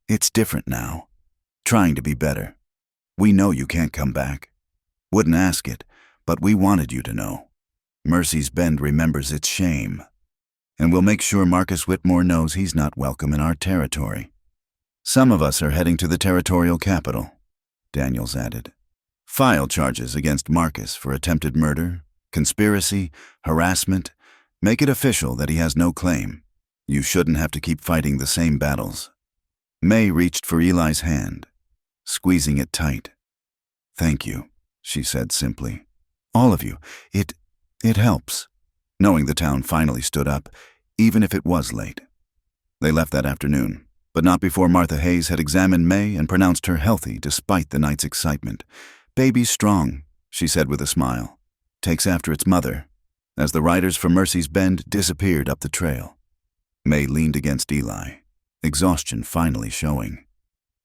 It's different now. Trying to be better. We know you can't come back. Wouldn't ask it, but we wanted you to know. Mercy's Bend remembers its shame. And we'll make sure Marcus Whitmore knows he's not welcome in our territory. Some of us are heading to the territorial capital, Daniels added. File charges against Marcus for attempted murder, conspiracy, harassment. Make it official that he has no claim. You shouldn't have to keep fighting the same battles. May reached for Eli's hand, squeezing it tight. Thank you, she said simply. All of you. It helps. Knowing the town finally stood up, even if it was late. They left that afternoon, but not before Martha Hayes had examined May and pronounced her healthy despite the night's excitement. Baby's strong, she said with a smile. Takes after its mother, as the riders from Mercy's Bend disappeared up the trail. May leaned against Eli, exhaustion finally showing.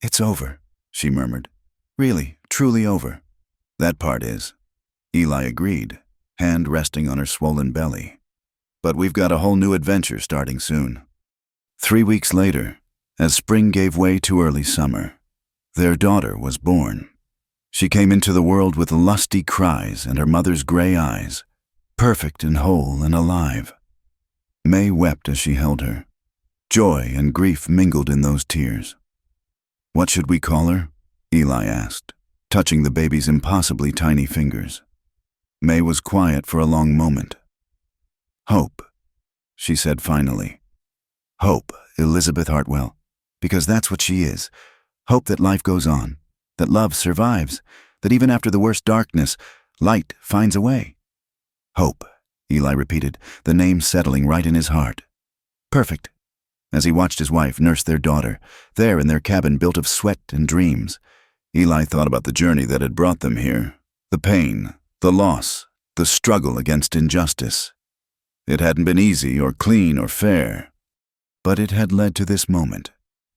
It's over, she murmured. Really, truly over. That part is. Eli agreed, hand resting on her swollen belly. But we've got a whole new adventure starting soon. 3 weeks later, as spring gave way to early summer, their daughter was born. She came into the world with lusty cries and her mother's gray eyes, perfect and whole and alive. May wept as she held her. Joy and grief mingled in those tears. What should we call her? Eli asked, touching the baby's impossibly tiny fingers. May was quiet for a long moment. Hope, she said finally. Hope, Elizabeth Hartwell, because that's what she is. Hope that life goes on, that love survives, that even after the worst darkness, light finds a way. Hope, Eli repeated, the name settling right in his heart. Perfect. As he watched his wife nurse their daughter, there in their cabin built of sweat and dreams, Eli thought about the journey that had brought them here, the pain, the loss, the struggle against injustice. It hadn't been easy or clean or fair, but it had led to this moment.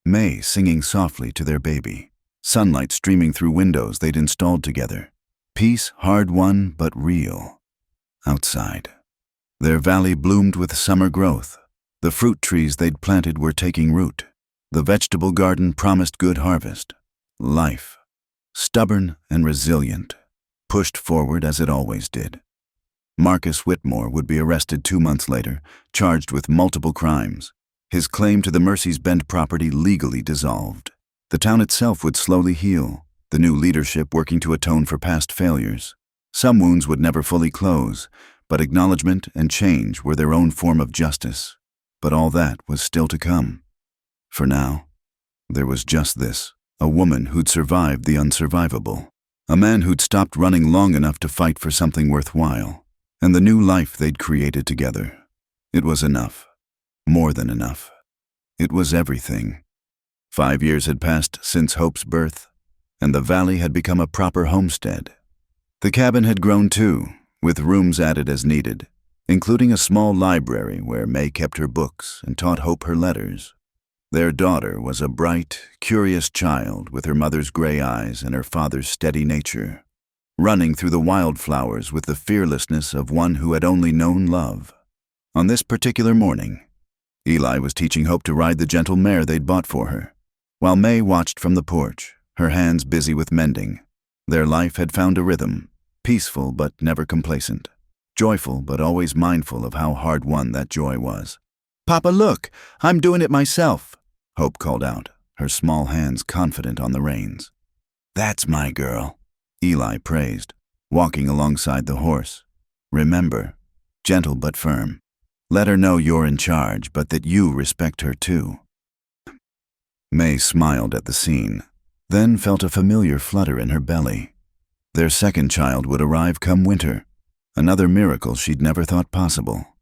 May singing softly to their baby, sunlight streaming through windows they'd installed together. Peace hard-won but real. Outside. Their valley bloomed with summer growth. The fruit trees they'd planted were taking root. The vegetable garden promised good harvest. Life, stubborn and resilient, pushed forward as it always did. Marcus Whitmore would be arrested 2 months later, charged with multiple crimes. His claim to the Mercy's Bend property legally dissolved. The town itself would slowly heal, the new leadership working to atone for past failures. Some wounds would never fully close, but acknowledgement and change were their own form of justice. But all that was still to come. For now, there was just this, a woman who'd survived the unsurvivable, a man who'd stopped running long enough to fight for something worthwhile, and the new life they'd created together. It was enough. More than enough. It was everything. 5 years had passed since Hope's birth, and the valley had become a proper homestead. The cabin had grown too, with rooms added as needed, including a small library where May kept her books and taught Hope her letters. Their daughter was a bright, curious child with her mother's gray eyes and her father's steady nature, running through the wildflowers with the fearlessness of one who had only known love. On this particular morning, Eli was teaching Hope to ride the gentle mare they'd bought for her, while May watched from the porch, her hands busy with mending. Their life had found a rhythm, peaceful but never complacent, joyful but always mindful of how hard-won that joy was. "Papa, look, I'm doing it myself," Hope called out, her small hands confident on the reins. "That's my girl," Eli praised, walking alongside the horse. "Remember, gentle but firm. Let her know you're in charge, but that you respect her too." May smiled at the scene, then felt a familiar flutter in her belly. Their second child would arrive come winter, another miracle she'd never thought possible.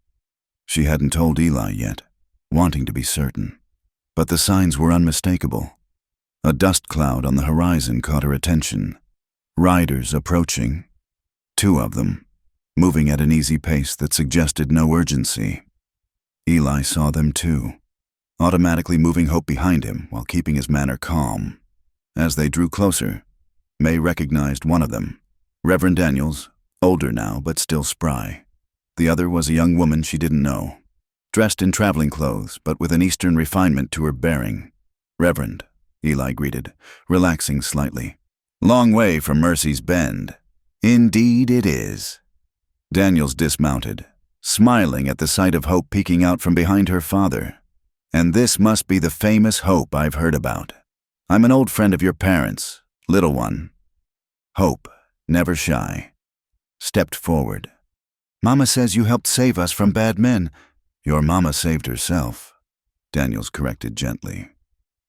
She hadn't told Eli yet, wanting to be certain. But the signs were unmistakable. A dust cloud on the horizon caught her attention. Riders approaching. 2 of them, moving at an easy pace that suggested no urgency. Eli saw them too, automatically moving Hope behind him while keeping his manner calm. As they drew closer, May recognized one of them, Reverend Daniels, older now but still spry. The other was a young woman she didn't know, dressed in traveling clothes but with an Eastern refinement to her bearing. "Reverend," Eli greeted, relaxing slightly. "Long way from Mercy's Bend." "Indeed it is." Daniels dismounted, smiling at the sight of Hope peeking out from behind her father. "And this must be the famous Hope I've heard about. I'm an old friend of your parents, little one." Hope, never shy, stepped forward. "Mama says you helped save us from bad men." "Your mama saved herself," Daniels corrected gently.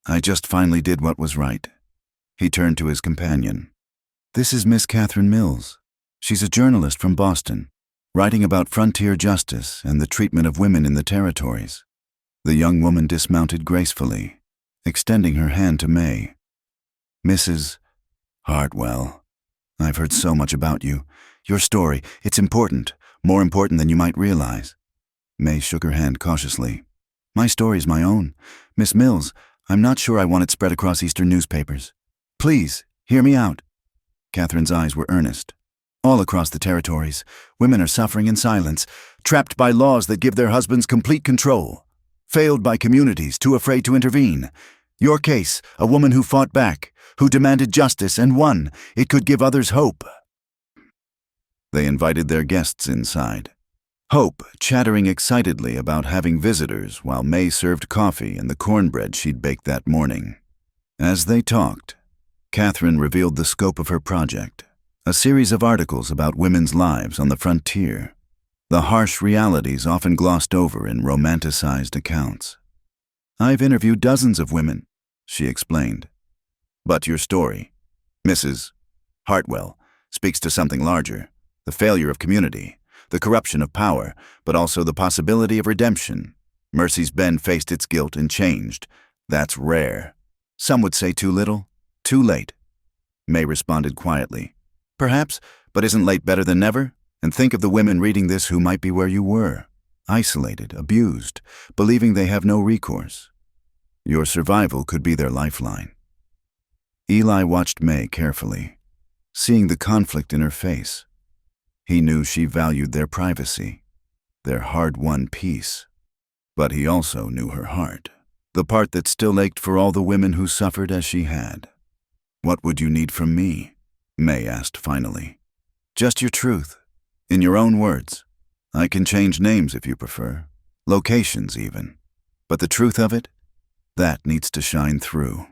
"I just finally did what was right." He turned to his companion. "This is Miss Catherine Mills. She's a journalist from Boston, writing about frontier justice and the treatment of women in the territories." The young woman dismounted gracefully, extending her hand to May. "Mrs. Hartwell, I've heard so much about you. Your story, it's important, more important than you might realize." May shook her hand cautiously. "My story's my own. Miss Mills, I'm not sure I want it spread across Eastern newspapers. Please, hear me out." Catherine's eyes were earnest. "All across the territories, women are suffering in silence, trapped by laws that give their husbands complete control, failed by communities too afraid to intervene. Your case, a woman who fought back, who demanded justice and won. It could give others hope." They invited their guests inside. Hope chattering excitedly about having visitors while May served coffee and the cornbread she'd baked that morning. As they talked, Catherine revealed the scope of her project, a series of articles about women's lives on the frontier, the harsh realities often glossed over in romanticized accounts. "I've interviewed dozens of women," she explained. "But your story, Mrs. Hartwell, speaks to something larger, the failure of community, the corruption of power, but also the possibility of redemption. Mercy's Bend faced its guilt and changed. That's rare. Some would say too little, too late." May responded quietly. "Perhaps, but isn't late better than never? And think of the women reading this who might be where you were, isolated, abused, believing they have no recourse. Your survival could be their lifeline." Eli watched May carefully, seeing the conflict in her face. He knew she valued their privacy, their hard-won peace. But he also knew her heart, the part that still ached for all the women who suffered as she had. "What would you need from me?" May asked finally. "Just your truth, in your own words. I can change names if you prefer, locations even. But the truth of it, that needs to shine through."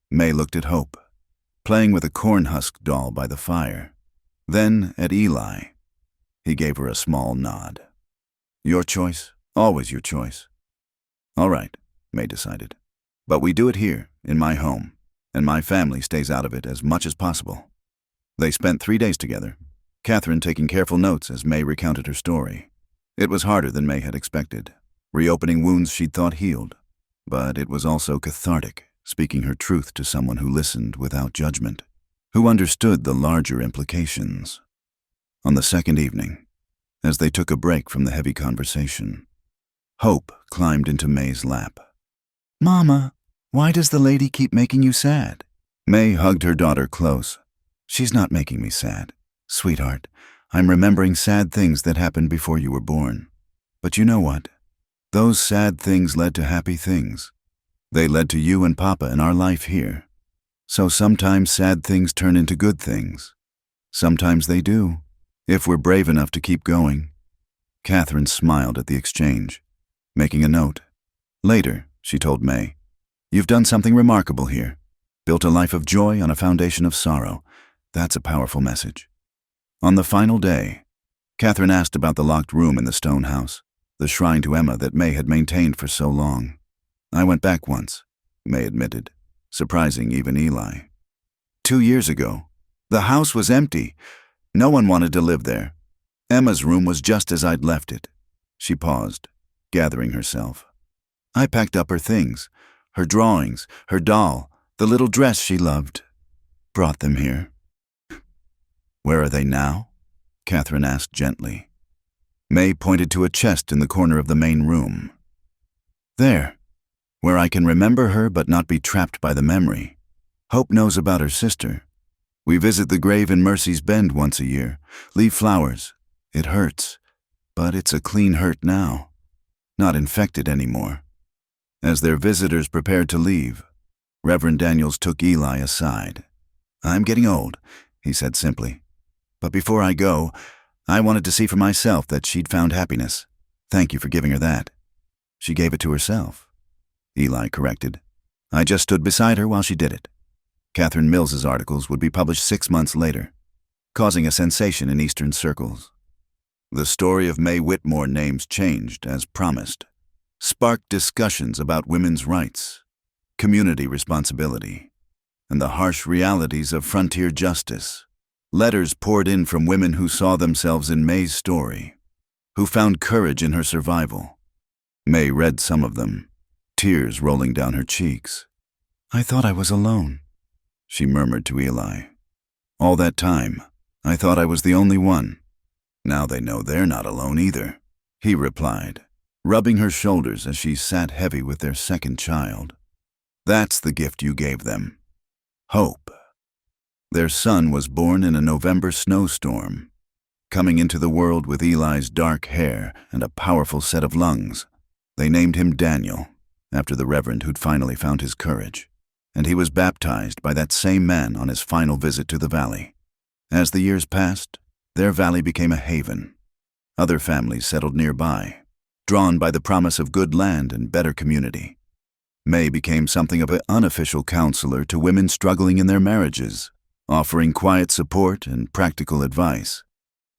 May looked at Hope, playing with a corn-husk doll by the fire. Then at Eli. He gave her a small nod. "Your choice, always your choice." "All right," May decided. "But we do it here, in my home, and my family stays out of it as much as possible." They spent 3 days together, Catherine taking careful notes as May recounted her story. It was harder than May had expected, reopening wounds she'd thought healed. But it was also cathartic, speaking her truth to someone who listened without judgment, who understood the larger implications. On the second evening, as they took a break from the heavy conversation, Hope climbed into May's lap. "Mama, why does the lady keep making you sad?" May hugged her daughter close. "She's not making me sad. Sweetheart, I'm remembering sad things that happened before you were born. But you know what? Those sad things led to happy things. They led to you and Papa and our life here. So sometimes sad things turn into good things. Sometimes they do, if we're brave enough to keep going." Catherine smiled at the exchange, making a note. Later, she told May, "You've done something remarkable here. Built a life of joy on a foundation of sorrow. That's a powerful message." On the final day, Catherine asked about the locked room in the stone house, the shrine to Emma that May had maintained for so long. "I went back once," May admitted, surprising even Eli. 2 years ago. The house was empty. No one wanted to live there. Emma's room was just as I'd left it." She paused, gathering herself. "I packed up her things, her drawings, her doll, the little dress she loved. Brought them here." "Where are they now?" Catherine asked gently. May pointed to a chest in the corner of the main room. "There, where I can remember her but not be trapped by the memory. Hope knows about her sister. We visit the grave in Mercy's Bend once a year, leave flowers. It hurts, but it's a clean hurt now, not infected anymore. As their visitors prepared to leave, Reverend Daniels took Eli aside. "I'm getting old," he said simply. "But before I go, I wanted to see for myself that she'd found happiness. Thank you for giving her that." "She gave it to herself," Eli corrected. "I just stood beside her while she did it." Catherine Mills's articles would be published 6 months later, causing a sensation in Eastern circles. The story of May Whitmore names changed, as promised, sparked discussions about women's rights, community responsibility, and the harsh realities of frontier justice. Letters poured in from women who saw themselves in May's story, who found courage in her survival. May read some of them, tears rolling down her cheeks. "I thought I was alone," she murmured to Eli. "All that time, I thought I was the only one. Now they know they're not alone either," he replied, rubbing her shoulders as she sat heavy with their second child. "That's the gift you gave them. Hope." Their son was born in a November snowstorm, coming into the world with Eli's dark hair and a powerful set of lungs. They named him Daniel, after the reverend who'd finally found his courage, and he was baptized by that same man on his final visit to the valley. As the years passed, their valley became a haven. Other families settled nearby, drawn by the promise of good land and better community. May became something of an unofficial counselor to women struggling in their marriages, offering quiet support and practical advice.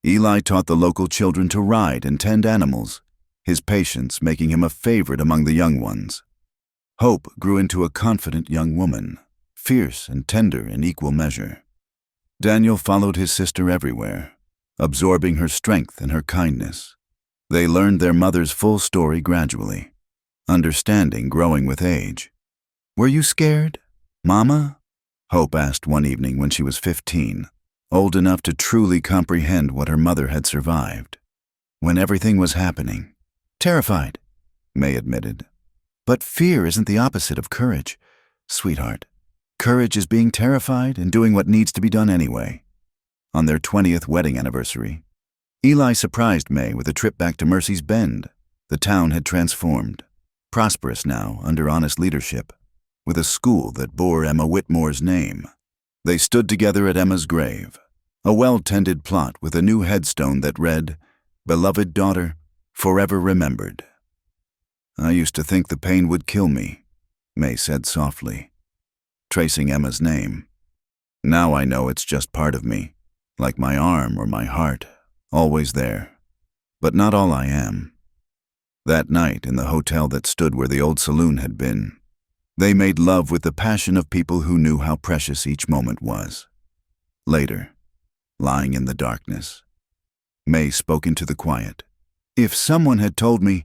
Eli taught the local children to ride and tend animals, his patience making him a favorite among the young ones. Hope grew into a confident young woman, fierce and tender in equal measure. Daniel followed his sister everywhere, absorbing her strength and her kindness. They learned their mother's full story gradually, understanding growing with age. "Were you scared, Mama?" Hope asked one evening when she was 15, old enough to truly comprehend what her mother had survived. "When everything was happening." "Terrified," May admitted. "But fear isn't the opposite of courage, sweetheart. Courage is being terrified and doing what needs to be done anyway." On their 20th wedding anniversary, Eli surprised May with a trip back to Mercy's Bend. The town had transformed, prosperous now under honest leadership, with a school that bore Emma Whitmore's name. They stood together at Emma's grave, a well-tended plot with a new headstone that read, "Beloved daughter, forever remembered." "I used to think the pain would kill me," May said softly, tracing Emma's name. "Now I know it's just part of me, like my arm or my heart, always there, but not all I am." That night in the hotel that stood where the old saloon had been, they made love with the passion of people who knew how precious each moment was. Later, lying in the darkness, May spoke into the quiet. "If someone had told me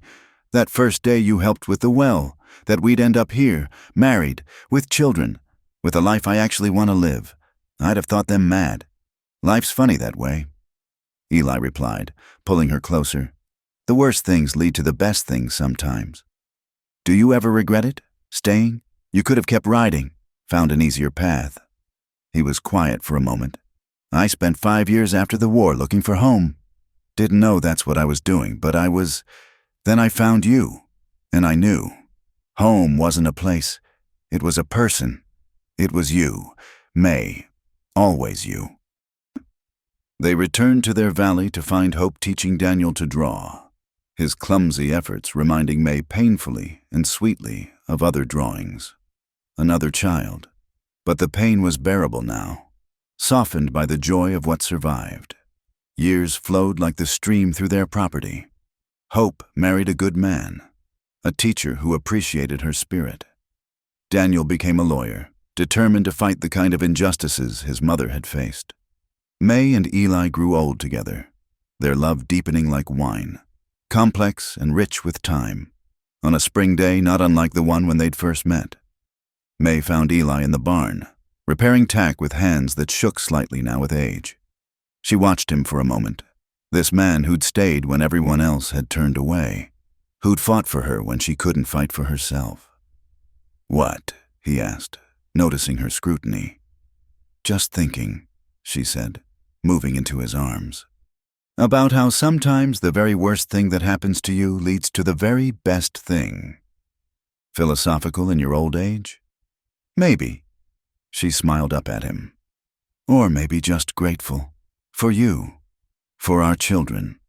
that first day you helped with the well, that we'd end up here, married, with children, with a life I actually want to live, I'd have thought them mad. Life's funny that way." Eli replied, pulling her closer. "The worst things lead to the best things sometimes. Do you ever regret it? Staying? You could have kept riding, found an easier path." He was quiet for a moment. "I spent 5 years after the war looking for home. Didn't know that's what I was doing, but I was. Then I found you, and I knew. Home wasn't a place. It was a person. It was you, May, always you." They returned to their valley to find Hope teaching Daniel to draw, his clumsy efforts reminding May painfully and sweetly of other drawings. Another child. But the pain was bearable now, softened by the joy of what survived. Years flowed like the stream through their property. Hope married a good man, a teacher who appreciated her spirit. Daniel became a lawyer, determined to fight the kind of injustices his mother had faced. May and Eli grew old together, their love deepening like wine, complex and rich with time, on a spring day not unlike the one when they'd first met. May found Eli in the barn, repairing tack with hands that shook slightly now with age. She watched him for a moment, this man who'd stayed when everyone else had turned away, who'd fought for her when she couldn't fight for herself. "What?" he asked, noticing her scrutiny. "Just thinking," she said, moving into his arms. About how sometimes the very worst thing that happens to you leads to the very best thing. Philosophical in your old age? Maybe. She smiled up at him. Or maybe just grateful. For you. For our children.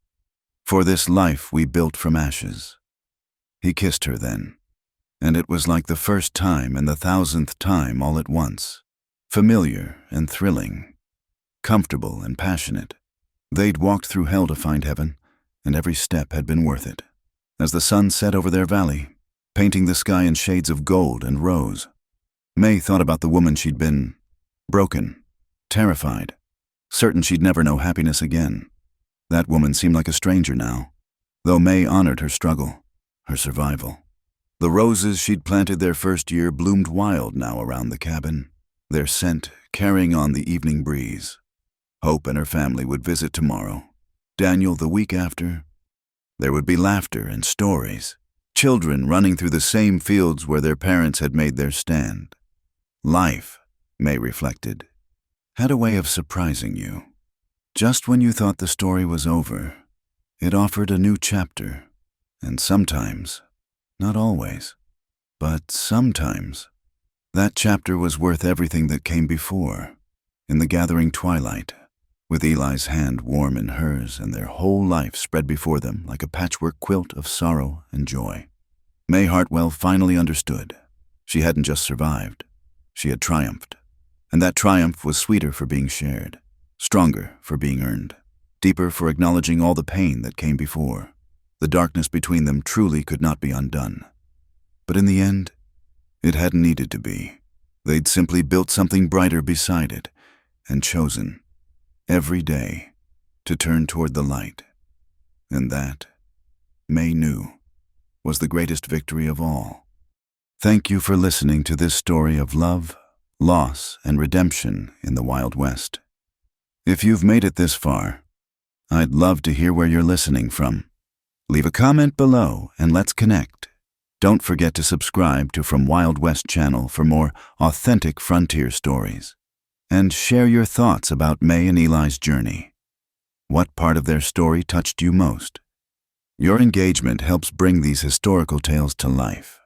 For this life we built from ashes. He kissed her then, and it was like the first time and the 1,000th time all at once. Familiar and thrilling. Comfortable and passionate. They'd walked through hell to find heaven, and every step had been worth it. As the sun set over their valley, painting the sky in shades of gold and rose, May thought about the woman she'd been. Broken. Terrified. Certain she'd never know happiness again. That woman seemed like a stranger now, though May honored her struggle, her survival. The roses she'd planted their first year bloomed wild now around the cabin, their scent carrying on the evening breeze. Hope and her family would visit tomorrow. Daniel the week after. There would be laughter and stories. Children running through the same fields where their parents had made their stand. Life, May reflected, had a way of surprising you. Just when you thought the story was over, it offered a new chapter. And sometimes, not always, but sometimes, that chapter was worth everything that came before. In the gathering twilight, with Eli's hand warm in hers and their whole life spread before them like a patchwork quilt of sorrow and joy, May Hartwell finally understood. She hadn't just survived, she had triumphed. And that triumph was sweeter for being shared, stronger for being earned, deeper for acknowledging all the pain that came before. The darkness between them truly could not be undone. But in the end, it hadn't needed to be. They'd simply built something brighter beside it, and chosen, every day, to turn toward the light. And that, May knew, was the greatest victory of all. Thank you for listening to this story of love, loss, and redemption in the Wild West. If you've made it this far, I'd love to hear where you're listening from. Leave a comment below and let's connect. Don't forget to subscribe to From Wild West channel for more authentic frontier stories. And share your thoughts about May and Eli's journey. What part of their story touched you most? Your engagement helps bring these historical tales to life.